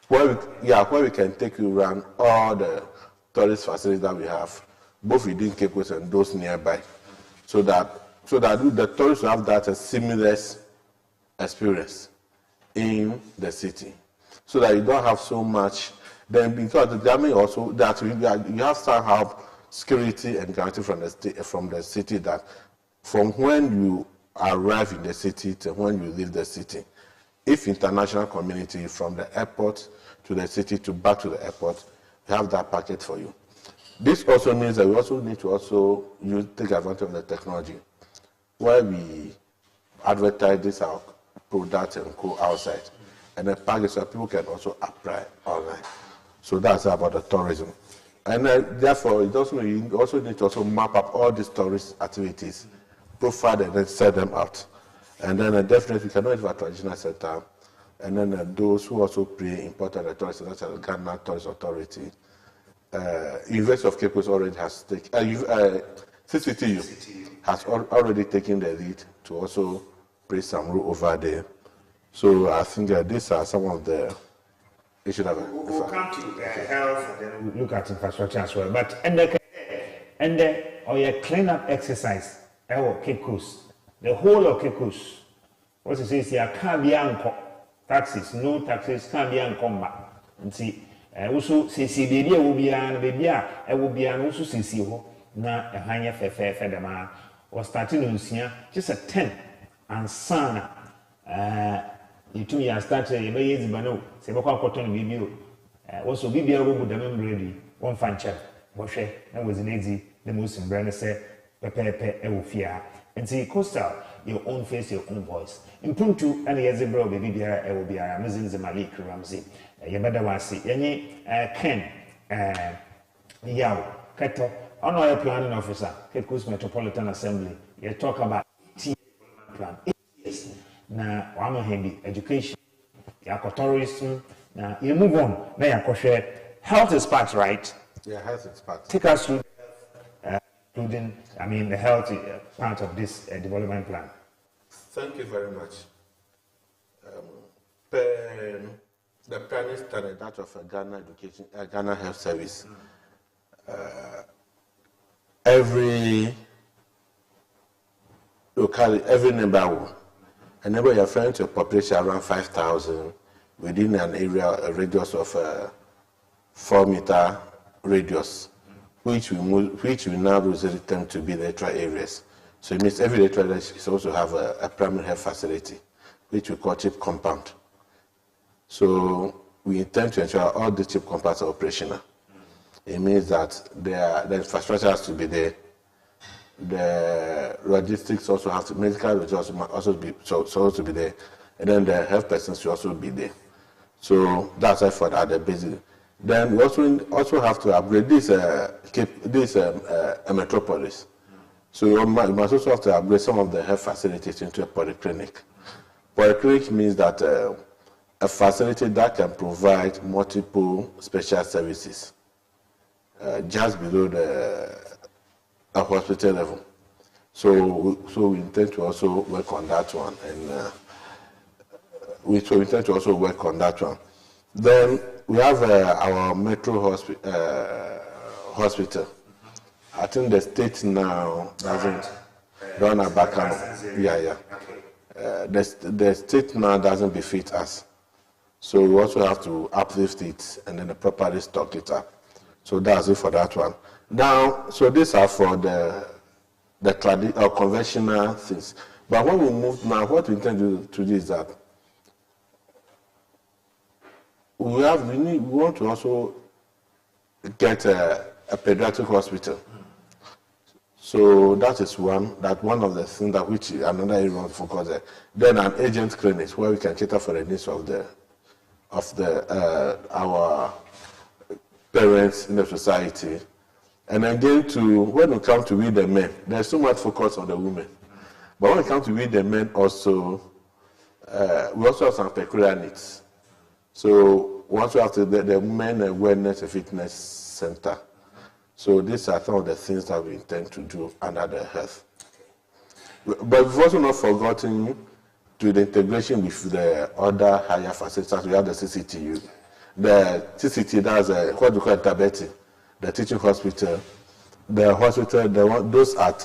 Where we can take you around all the tourist facilities that we have, both within Cape Coast and those nearby, so that the tourists will have that a seamless experience in the city, so that you don't have so much. Then because the government also that you have somehow security and guarantee from the city that from when you arrive in the city to when you leave the city, if international community from the airport to the city to back to the airport, we have that packet for you. This also means that we also need to take advantage of the technology, where we advertise this our product and go outside, and the package so people can also apply online. So that's about the tourism, and therefore you also need to map up all these tourist activities, profile them, and then set them out, and then definitely you cannot have a traditional center, and then those who also play important the tourist, such as the Ghana Tourist Authority. University of Cape Coast already has taken, CCTU has already taken the lead to also play some role over there. So I think these are some of the issues that we'll come to health and then we'll look at infrastructure as well. But and the cleanup exercise, Cape Coast, the whole of Cape Coast, what it says here, can't be anchor taxes, no taxes, can't be anchor. And see. Also, since baby will be an baby, I will be an also since you na a hanya fair dema was starting on here just a 10 and son. You 2 years started a years bano, Sebaka cotton baby. Also, baby will be the memory ready, one fan check, wash it, and was in easy, the most in brand say, Pepe, Eufia, and see coastal, your own face, your own voice. MPUNTUO and the Yazebro baby, I will be a Muslim Malik Ramsey. Yabadawasi, any Ken Yao Keto, honorary planning officer, Cape Coast Metropolitan Assembly. You talk about plan. Yes. Now, I'm a education, tourism. Now, you move on. Now, you health is part, right? Yeah, health is part. Take us through, including, the health part of this development plan. Thank you very much. The primary standard, that of Ghana Health Service, every locality, every neighborhood, a neighborhood you're referring to a population around 5,000 within an area, a radius of 4-meter radius, which we now tend to be the electoral areas. So it means every electoral area is also have a primary health facility, which we call CHIP compound. So we intend to ensure all the CHIP compounds are operational. It means that the infrastructure has to be there. The logistics also have to, medical logistics also be supposed to be there, and then the health persons should also be there. So that's effort at the basic. Then we also have to upgrade this metropolis. So you must also have to upgrade some of the health facilities into a polyclinic. Polyclinic means that a facility that can provide multiple special services just below the hospital level. So we intend to also work on that one, and we intend to also work on that one. Then we have our metro hospital. I think the state now doesn't run a back. The state now doesn't befit us. So we also have to uplift it and then properly stock it up. So that's it for that one. Now, so these are for the conventional things. But when we move now, what we intend to do is that we want to also get a pediatric hospital. So that is one of the things that which another area to focus on. Then an agent clinic where we can cater for the needs of our parents in the society. And again, when we come to we the men, there's so much focus on the women. But when we come to we the men also, we also have some peculiar needs. So we also have the men awareness and fitness center. So these are some of the things that we intend to do under the health. But we've also not forgotten to the integration with the other higher facilities. We have the CCTU. The CCT, that's what we call Tabeti, the teaching hospital. The hospital, those at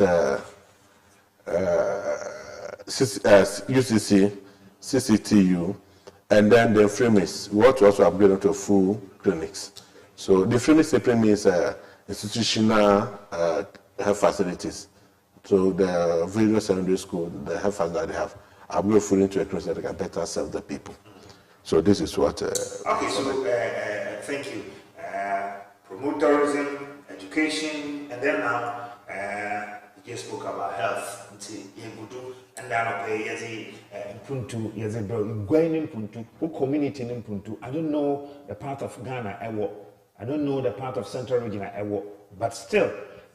UCC, CCTU, and then the Freemis. We want to also upgrade them to full clinics. So the Freemis simply means institutional health facilities. So the various secondary schools, the health facilities that they have, upgrade fully into a clinic so that they can better serve the people. So this is what. Okay, so thank you. Promote tourism, education, and then now you just spoke about health. And then MPUNTUO, going MPUNTUO, who community in MPUNTUO. I don't know the part of Ghana I work. I don't know the part of Central Region I work. But still,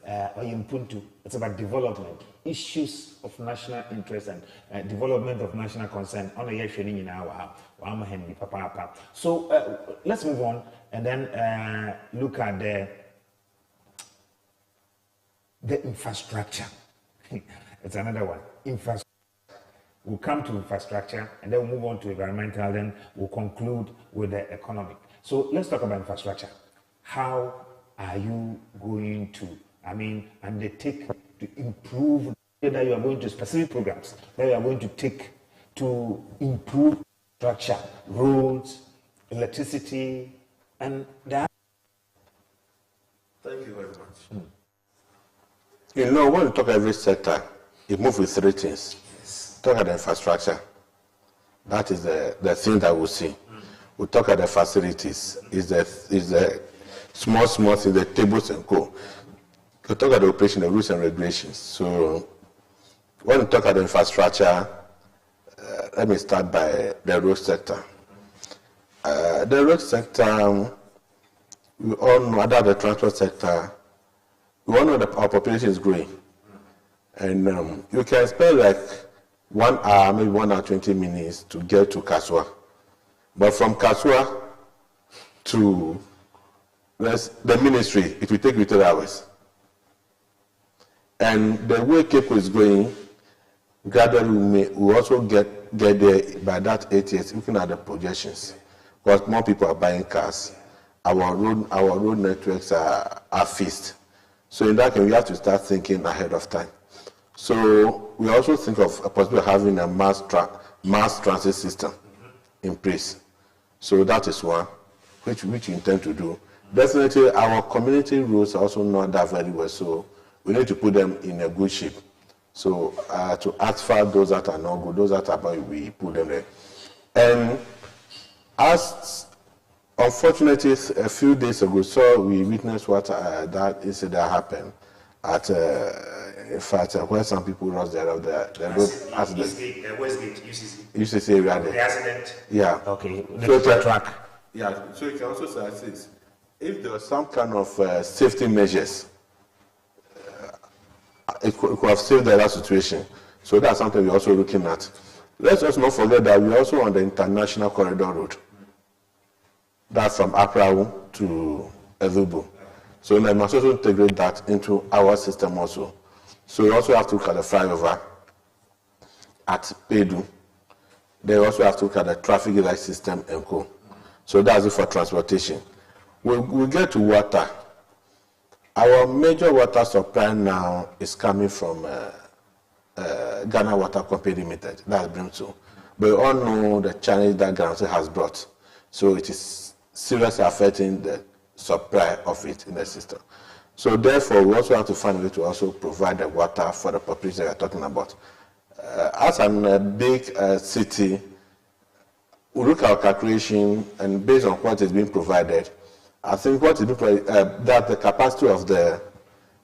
MPUNTUO, it's about development, issues of national interest and development of national concern. So let's move on and then look at the infrastructure. It's another one. Infrastructure. We'll come to infrastructure and then we'll move on to environmental, then we'll conclude with the economic. So let's talk about infrastructure. How are you going to, undertake to improve that you are going to specific programs that you are going to take to improve structure, roads, electricity, and that? Thank you very much. You know, when we talk every sector, it moves with three things. Talk about the infrastructure. That is the thing that we see. We talk about the facilities. Is the small things, the tables and co. We talk about the operation, the rules and regulations. So when we talk about the infrastructure, let me start by the road sector. The road sector, we all know, under the transport sector, we all know that our population is growing. And you can spend like 1 hour, maybe 1 hour 20 minutes to get to Kaswa. But from Kaswa to the ministry, it will take you 3 hours. And the way Cape is going, gradually we also get there by that 8 years, looking at the projections. Because more people are buying cars. Our road networks are fixed. So in that case, we have to start thinking ahead of time. So we also think of a possibility of having a mass transit system in place. So that is one, which we intend to do. Definitely, our community roads are also not that very well, so we need to put them in a good shape. So to asphalt those that are not good, those that are bad, we put them there. And as unfortunately, a few days ago, so we witnessed what that incident happened at, in fact, where some people lost the road accident. Westgate, UCC. UCC area there. The accident. Yeah. Okay. So track. Yeah. So you can also say this: if there was some kind of safety measures, it could have saved that situation. So that's something we're also looking at. Let's just not forget that we're also on the international corridor road. That's from Accra to Ezubu. So we must also integrate that into our system also. So we also have to look at the flyover at Pedu. They also have to look at the traffic light system and co. So that's it for transportation. We get to water. Our major water supply now is coming from Ghana Water Company Limited. That's Brimstone. But we all know the challenge that Ghana has brought. So it is seriously affecting the supply of it in the system. So therefore, we also have to find a way to also provide the water for the population we are talking about. As a big city, we look at our calculation, and based on what is being provided, I think what is being provided, that the capacity of the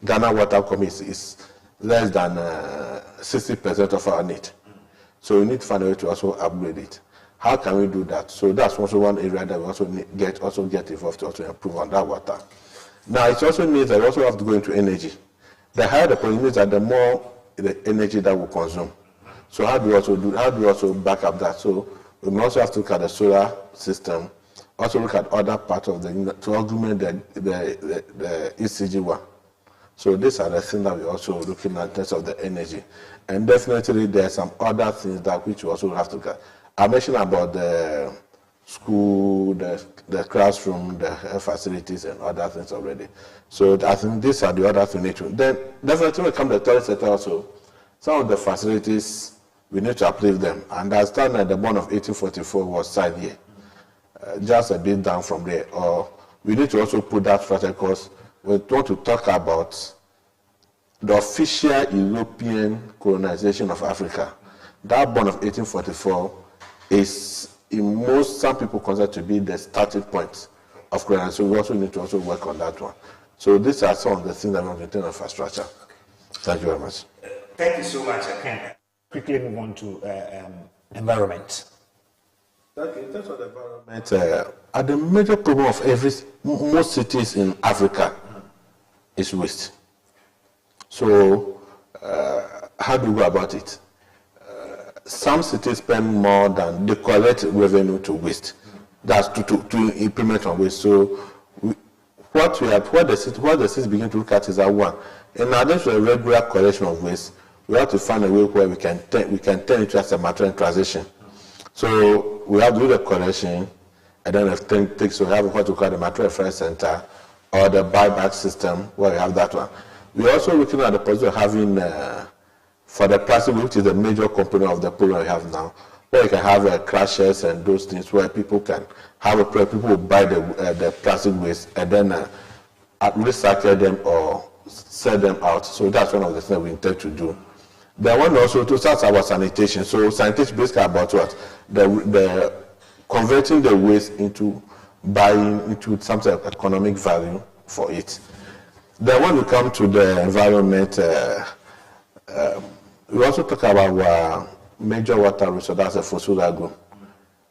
Ghana Water Commission is less than 60% of our need. So we need to find a way to also upgrade it. How can we do that? So that's also one area that we also get involved to also improve on that water. Now it also means that we also have to go into energy. The higher the production means that the more the energy that we consume. So how do we also back up that? So we may also have to look at the solar system, also look at other parts of to augment the ECG one. So these are the things that we're also looking at in terms of the energy. And definitely there are some other things that which we also have to look at. I mentioned about the school, the classroom, the facilities and other things already. So I think these are the other things. Then definitely when it comes to the tourist sector also, some of the facilities, we need to uplift them. And I understand that the bond of 1844 was signed here, just a bit down from there. Or we need to also put that structure because we want to talk about the official European colonization of Africa. That bond of 1844 is, in some people consider to be the starting point of colonization. So we also need to also work on that one. So these are some of the things that we want to do in infrastructure. Thank you very much. Thank you so much, Ken. Quickly move on to environment. Okay, in terms of the environment, the major problem of most cities in Africa is waste. So how do we go about it? Some cities spend more than they collect revenue to waste. That's to implement on waste. So what the cities begin to look at is that one, in addition to the regular collection of waste, we have to find a way where we can turn it as a material transition. So we have to do the collection, and then we have what we call the material reference center or the buyback system where we have that one. We're also looking at the possibility of having for the plastic, which is the major component of the problem we have now, where you can have crashes and those things where people can have people will buy the plastic waste and then recycle them or sell them out. So that's one of the things we intend to do. The one also to start about sanitation. So sanitation basically about what? The converting the waste into buying into some sort of economic value for it. Then when we come to the environment, we also talk about major water resource, that's a fossil lagoon.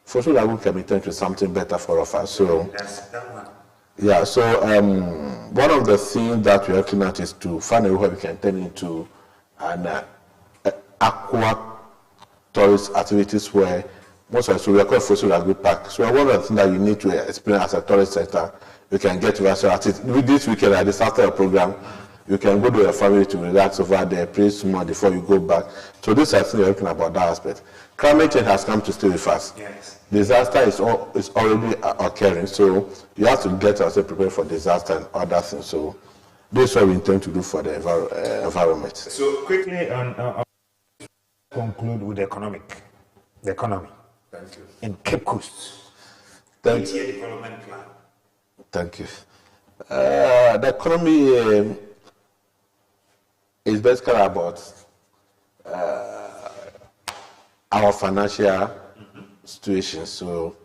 Fossil lagoon can be turned to something better for all of us. So that's that one. Yeah, so one of the things that we're looking at is to find a way we can turn into an aqua tourist activities where most of us, so we are called fossil lagoon park. So one of the things that you need to experience as a tourist sector, you can get to us. So this weekend at this after a program, you can go to your family to relax over there, pray small before you go back. So this is we're looking about that aspect. Climate change has come to stay with us. Yes. Disaster is already occurring, so you have to get ourselves prepared for disaster and other things. So this is what we intend to do for the environment. So quickly, conclude with the economy. Thank you. In Cape Coast. Thank you. Development plan. Thank you. The economy is basically about our financial situation. So,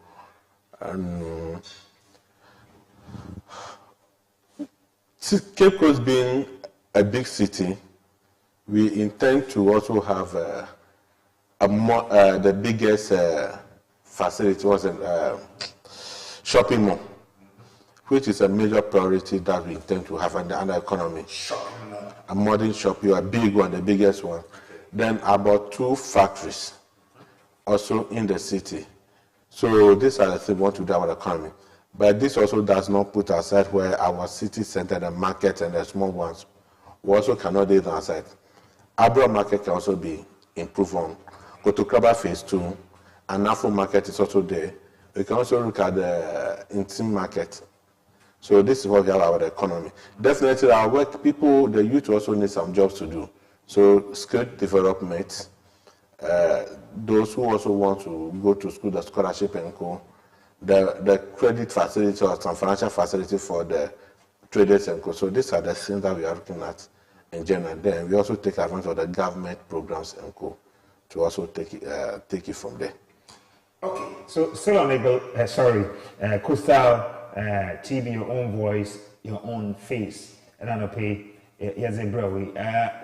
Cape Coast being a big city, we intend to also have the biggest facility was a shopping mall, which is a major priority that we intend to have in the economy. Shopping mall. A modern shopping, a big one, the biggest one. Then about 2 factories also in the city. So these are the things we want to do about the economy. But this also does not put aside where our city center, the market and the small ones, we also cannot do it aside. Abra market can also be improved on. Go to Kraba phase 2, and Afro market is also there. We can also look at the intimate market. So this is what we have about the economy. Definitely our work, people, the youth also need some jobs to do. So skill development, those who also want to go to school, the scholarship and co. the credit facility or some financial facility for the traders and co. So these are the things that we are looking at in general. Then we also take advantage of the government programs and co. to also take it from there. Okay, so still on Coastal TV, your own voice, your own face, and I don't pay. Yes,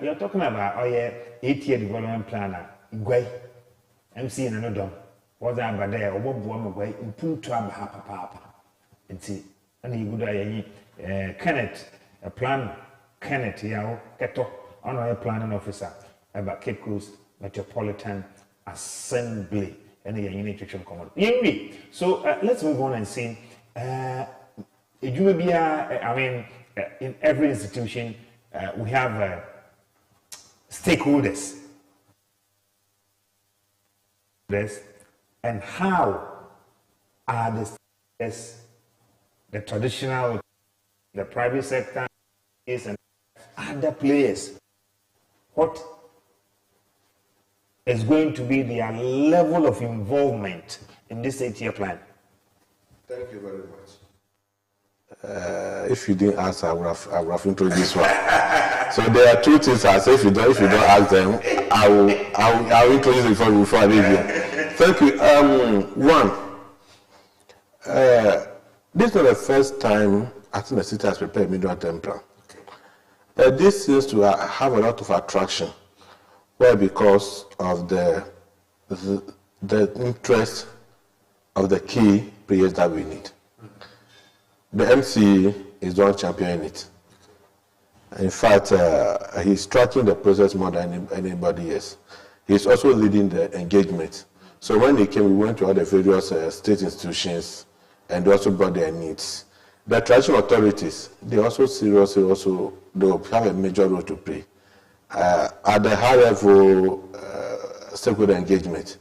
you're talking about 8-year development planner. Gway, MC and another. What's that about there? Or what woman way MPUNTUO papa. And see, and you would Kenneth, a plan, Kenneth, Keto, honorary planning officer about Cape Coast Metropolitan Assembly. And the nutrition commodity. So let's move on and see. You may be, in every institution, we have stakeholders. And how are the traditional, the private sector, and other players? What is going to be their level of involvement in this 8-year plan? Thank you very much. If you didn't ask, I would have introduced one. So there are two things I say. If you don't ask them, I will introduce it before I leave you. Thank you. One, this is not the first time I think the city has prepared a medium-term plan. This seems to have a lot of attraction. Well, because of the interest of the key players that we need. The MC is the one championing it. In fact, he's tracking the process more than anybody else. He's also leading the engagement. So when he came, we went to all the various state institutions and they also brought their needs. The traditional authorities, they also seriously they have a major role to play. At the high level stakeholder engagement,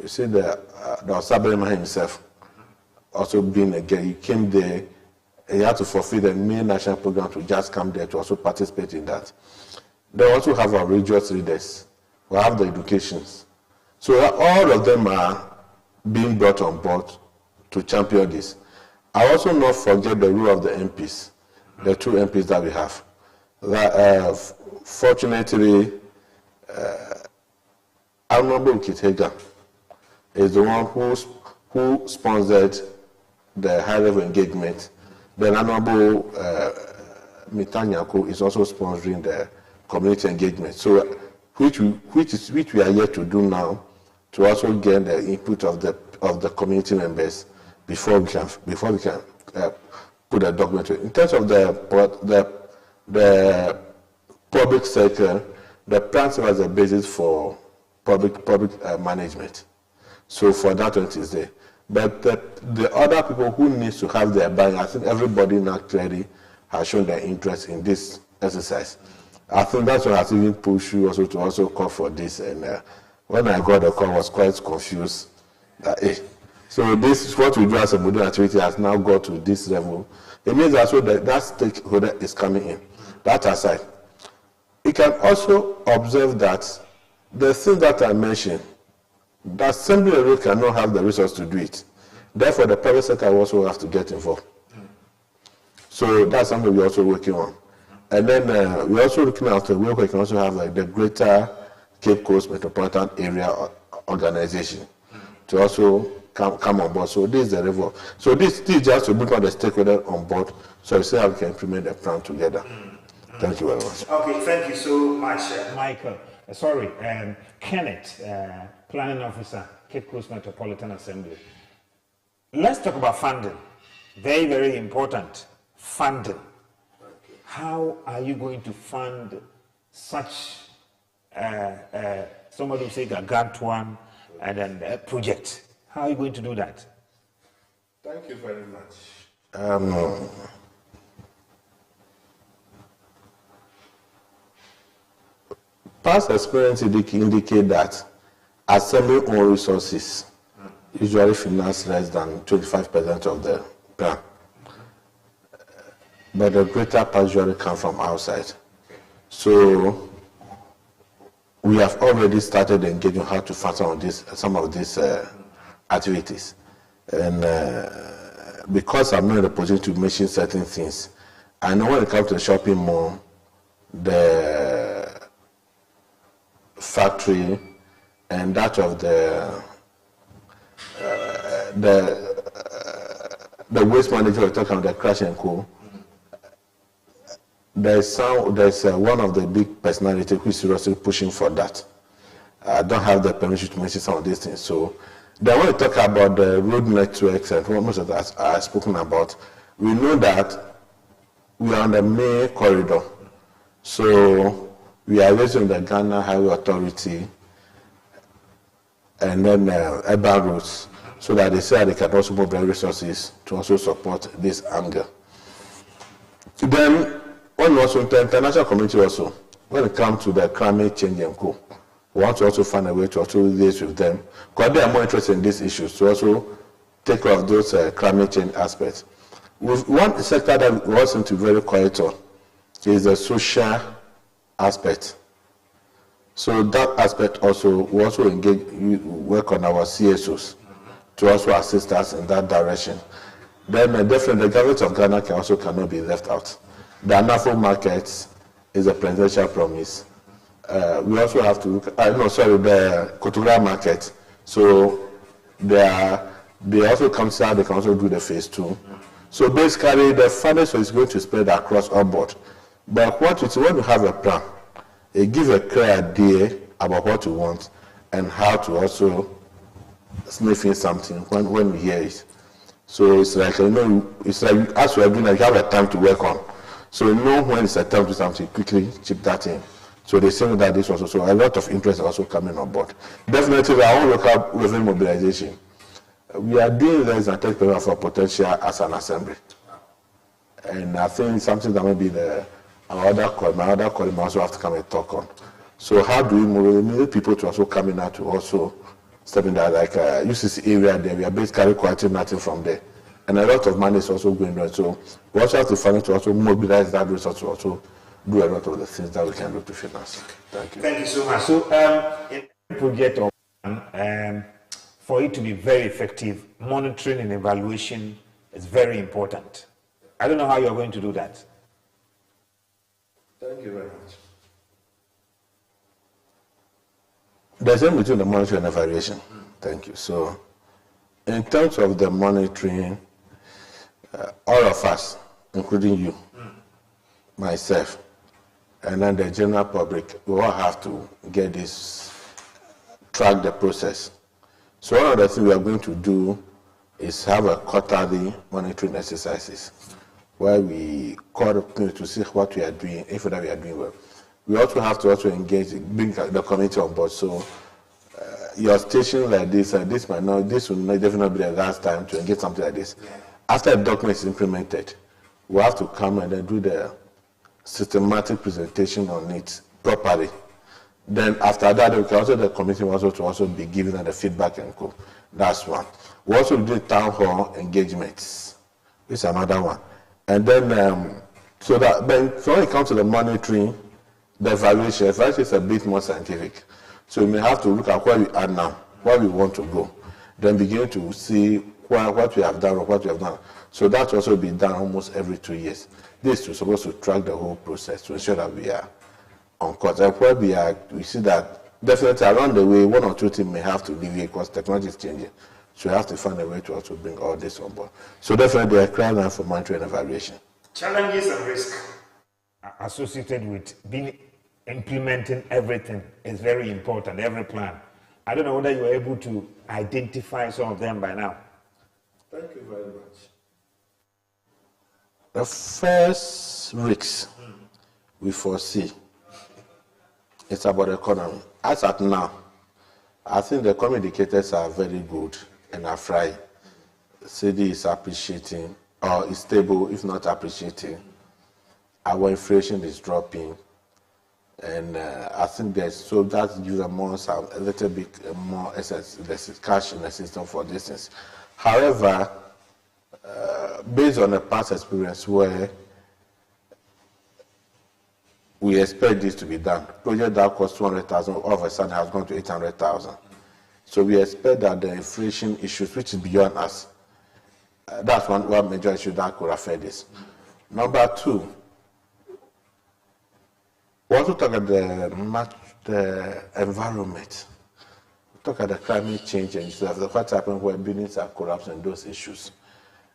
you see the Osaberema himself also being again, he came there, he had to fulfill the main national program to just come there to also participate in that. They also have our religious leaders, we have the educations. So all of them are being brought on board to champion this. I also not forget the role of the MPs, the two MPs that we have. That, fortunately, Honorable Kitega is the one who sponsored the high-level engagement. Then Honorable Mitanyako is also sponsoring the community engagement. So, which we are yet to do now, to also get the input of the community members before we can put a document. In terms of the public sector, the plan serves as a basis for public management. So for that one it is there. But the other people who needs to have their buy-in, I think everybody now clearly has shown their interest in this exercise. I think that's what has even pushed you also to also call for this. And when I got the call, I was quite confused. So this is what we do as a modern activity has now got to this level. It means also that stakeholder is coming in. That aside, you can also observe that the things that I mentioned, the assembly alone cannot have the resource to do it. Therefore, the private sector also have to get involved. So that's something we're also working on. And then we're also looking at the work we can also have like the Greater Cape Coast Metropolitan Area Organization to also come on board. So this is the level. So this is just to bring all the stakeholders on board so we see how we can implement the plan together. Thank you very much. Okay, thank you so much, Michael. Kenneth, Planning Officer, Cape Coast Metropolitan Assembly. Let's talk about funding. Very, very important. Funding. How are you going to fund such, somebody will say a grant one and then a project? How are you going to do that? Thank you very much. Past experience indicate that assembling own resources usually finance less than 25% of the plan. But the greater part usually come from outside. So we have already started engaging how to fund some of these activities. And because I'm not in a position to mention certain things, I know when it comes to the shopping mall, the factory, and that of the waste management, we're talking about the crash and co. There's one of the big personalities who is seriously pushing for that. I don't have the permission to mention some of these things. So then when we talk about the road networks and what most of that are spoken about, we know that we are on the main corridor. So we are raising the Ghana Highway Authority and then urban roads, so that they say they can also move their resources to also support this angle. Then, when also the international community also, when it comes to the climate change and co, we want to also find a way to also liaise with them, because they are more interested in these issues, to also take care of those climate change aspects. With one sector that we also seem to be very quiet on is the social aspect. So that aspect also, we also work on our CSOs to also assist us in that direction. Then definitely the government of Ghana cannot be left out. The ANAFO market is a presidential promise. We also have to look at, the Kotura market. So they also come out, they can also do the phase 2. So basically the finance is going to spread across all board. But what it's when you have a plan, it gives a clear idea about what you want and how to also sniff in something when we hear it. So it's like, it's like as we are doing, you have a time to work on. So you know when it's a time to do something, quickly chip that in. So they say that this was also a lot of interest also coming on board. Definitely, our own local revenue mobilization. We are doing less than 10% of our potential as an assembly. And I think something that maybe my other colleague also have to come and talk on. So how do we motivate people to also come in now to also step in that, like UCC area there, we are basically collecting nothing from there. And a lot of money is also going on. So we also have to find it to also mobilize that resource to also do a lot of the things that we can do to finance. Thank you. Thank you so much. So in every project for it to be very effective, monitoring and evaluation is very important. I don't know how you're going to do that. Thank you very much. There's a between the monitoring and evaluation. Thank you. So, in terms of the monitoring, all of us, including you, myself, and then the general public, we all have to get this, track the process. So one of the things we are going to do is have a quarterly monitoring exercises where we call the community to see what we are doing, if we are doing well. We also have to also engage, bring the community on board. So your station like this, this will definitely be the last time to engage something like this. After the document is implemented, we have to come and then do the systematic presentation on it properly. Then after that, we can also the committee also be giving the feedback and go. That's one. We also do town hall engagements. It's another one. And then so when it comes to the monitoring, the evaluation is a bit more scientific. So we may have to look at where we are now, where we want to go, then begin to see what we have done or what we have done. So that also be done almost every 2 years. This is supposed to track the whole process to ensure that we are on course. And where we see that definitely around the way, 1 or 2 things may have to deviate because technology is changing. So we have to find a way to also bring all this on board. So definitely there are criteria for monitoring and evaluation. Challenges and risk associated with implementing everything is very important, every plan. I don't know whether you were able to identify some of them by now. Thank you very much. The first risk we foresee is about the economy. As at now, I think the economic indicators are very good and are flying. CD is appreciating, or is stable, if not appreciating. Our inflation is dropping. And I think so that gives us a little bit more cash in the system for this things. However, based on the past experience where we expect this to be done, project that cost 200,000 all of a sudden has gone to 800,000. So we expect that the inflation issues, which is beyond us, That's one major issue that could affect this. Number two, we also talk about the environment. We talk about the climate change and stuff. What happened when buildings are collapsed and those issues.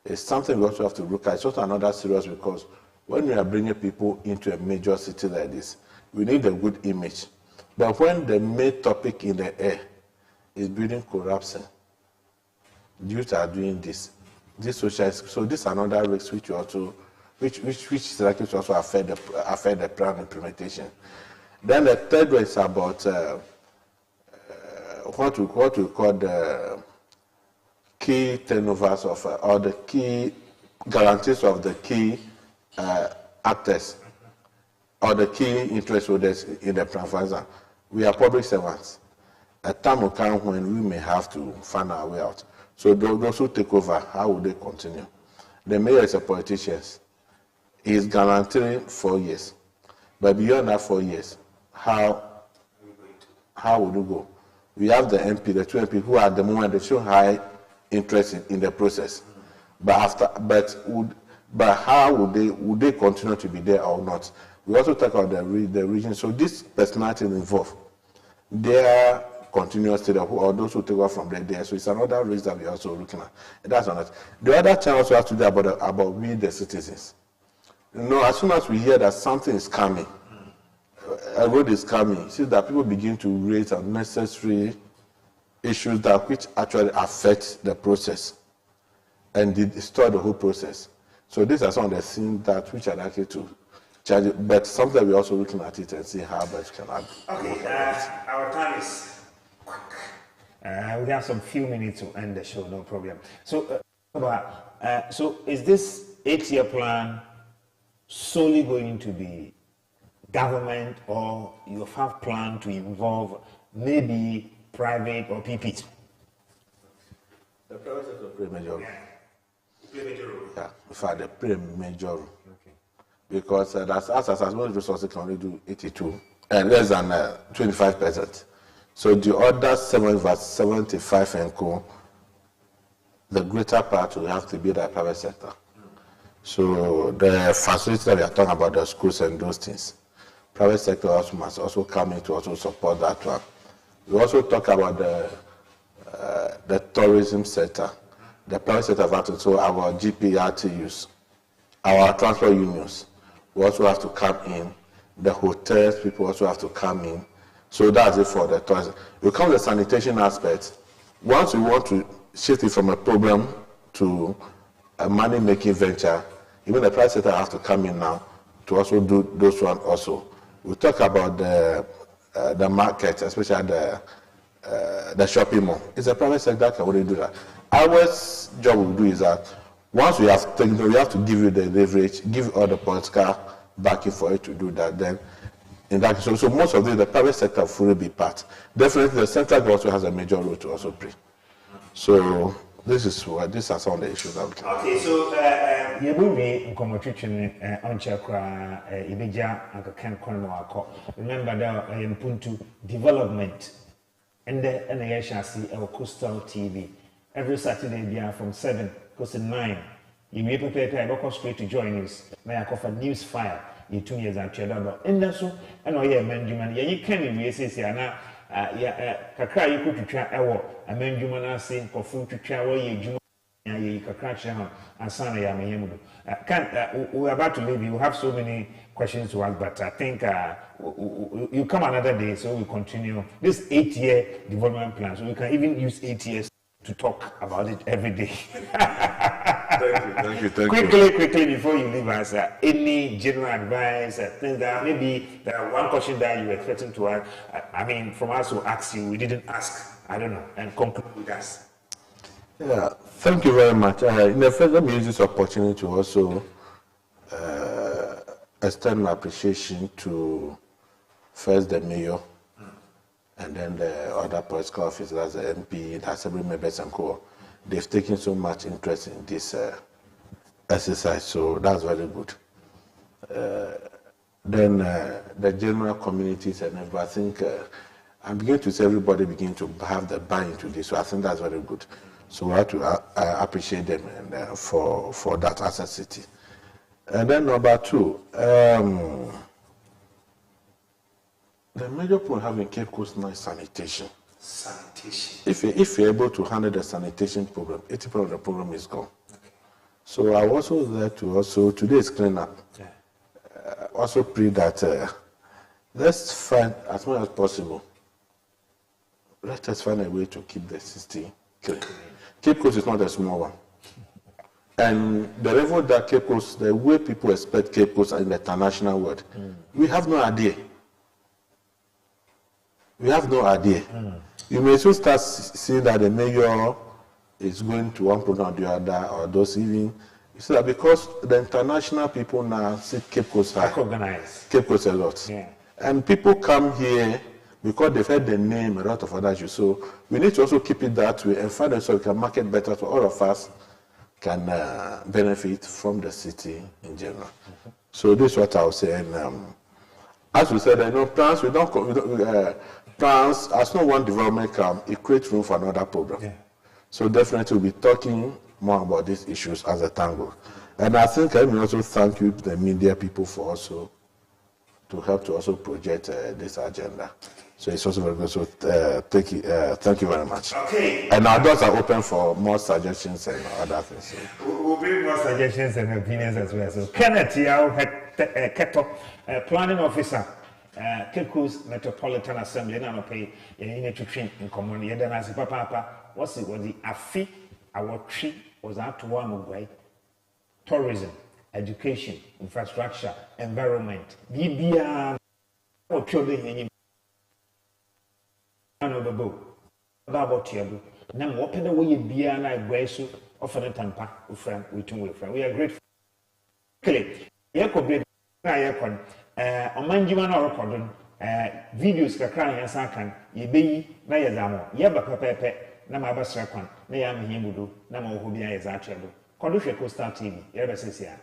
It's something we also have to look at. It's also another serious because when we are bringing people into a major city like this, we need a good image. But when the main topic in the air is building collapsing, youth are doing this social. So this is another risk which also, which is likely to also affect the plan implementation. Then the third one is about what we call the key turnovers of or the key guarantees of the key actors or the key interest holders in the plan. For example, we are public servants. A time will come when we may have to find our way out. So those who take over, how will they continue? The mayor is a politician. He is guaranteeing 4 years. But beyond that 4 years, how would you go? We have the MP, the 2 MP who at the moment they show high interest in the process. But how would they continue to be there or not? We also talk about the region. So these personalities involved, their continuous state or those who take off from there. So it's another risk that we're also looking at. And that's on it. The other challenge also has to do about we the citizens. As soon as we hear that something is coming, a road is coming, see that people begin to raise unnecessary issues which actually affect the process and destroy the whole process. So these are some of the things which are likely to charge it, but something we're also looking at it and see how much can add. Okay, our time is quick. We have some few minutes to end the show, no problem. So, so is this 8-year plan solely going to be government, or you have planned to involve maybe private or PPs? The private sector play major role. Yeah, in fact, they play major role. Okay. Because that's as most resources can only do 82 and less than 25%. So the other 75 and co, the greater part will have to be the private sector. So the facilities that we are talking about, the schools and those things, private sector also must also come in to also support that one. We also talk about the tourism sector, the private sector of so our GPRTUs, our transport unions, we also have to come in. The hotels people also have to come in. So that's it for the tourism. We come to the sanitation aspect. Once we want to shift it from a problem to a money-making venture, even the private sector has to come in now to also do those ones also. We talk about the market, especially the shopping mall. It's a private sector that can only do that. Our job we do is that once we have taken, we have to give you the leverage, give you all the political backing for it to do that. Then, in that case, so most of the private sector will fully be part. Definitely, the central government also has a major role to also play. So these are some of the issues that we can. Okay, so you will be in on Chakra, Ibija, and Ken Cornwall. Remember that MPUNTUO development and the shall see our Coastal TV every Saturday from 7 goes to 9. You may prepare to go straight to join us. May I offer news file. You 2 years and Chedaba. And that's so, and I am Benjamin. You can be a now. Kakra you could try our Benjamin saying for food to try where you Kakra and Sana Yamayamudu. We're about to leave. You have so many questions to ask, but I think you come another day, so we continue this 8-year development plan. So we can even use 8 years to talk about it every day. Thank you. Quickly before you leave us, any general advice, things that maybe there one question that you were expecting to ask. I mean, from us who asked you, we didn't ask. I don't know, and conclude with us. Yeah, thank you very much. In the first, let me use this opportunity to also extend my appreciation to first the mayor, and then the other political officers, the MP, the assembly members, and co. They've taken so much interest in this exercise, so that's very good. Then the general communities and everybody, I think I'm beginning to see everybody begin to have the buy into this, so I think that's very good. So we have to appreciate them and, for that as a city. And then number 2, the major problem having Cape Coast now is sanitation. Sanitation. If you're able to handle the sanitation problem, 80% of the problem is gone. Okay. So I was also there to also, today's cleanup, also pray that let's find, as much as possible, let us find a way to keep the city clean. Cape Coast is not a small one. And the level that Cape Coast, the way people expect Cape Coast in the international world, we have no idea. We have no idea. You may soon start seeing that the mayor is going to one program or the other, or those even. You see that because the international people now see Cape Coast high. Recognize. Cape Coast a lot. Yeah. And people come here because they've heard the name, a lot of other issues. So we need to also keep it that way and find out so we can market better so all of us can benefit from the city in general. So this is what I was saying. As we said, plans, plans, as no one development come, it creates room for another program. Yeah. So definitely we'll be talking more about these issues as a tango. And I think I will also thank you, the media people, for also to help to also project this agenda. So it's also very good. So thank you very much. Okay. And our doors are open for more suggestions and other things. So. We'll bring more suggestions and opinions as well. So Kenneth Yao, Keto, planning officer, Cape Coast Metropolitan Assembly, and I pay in to train in common. Yet, as Papa, what's it? Was the AFI, our tree was out to one way. Tourism, education, infrastructure, environment. BBR or children. About you, now open the way be and I grace you offer the tampa, friend, we are grateful. Yako great Yakon, Omanjiman or Cordon, videos Kakran and Sakan, ye be Nayazamo, Yaba Pepe, Namaba Sakon, Nayam Himudu, Namo Hubia is actually. Condusha Costa TV, Yaba Sisia.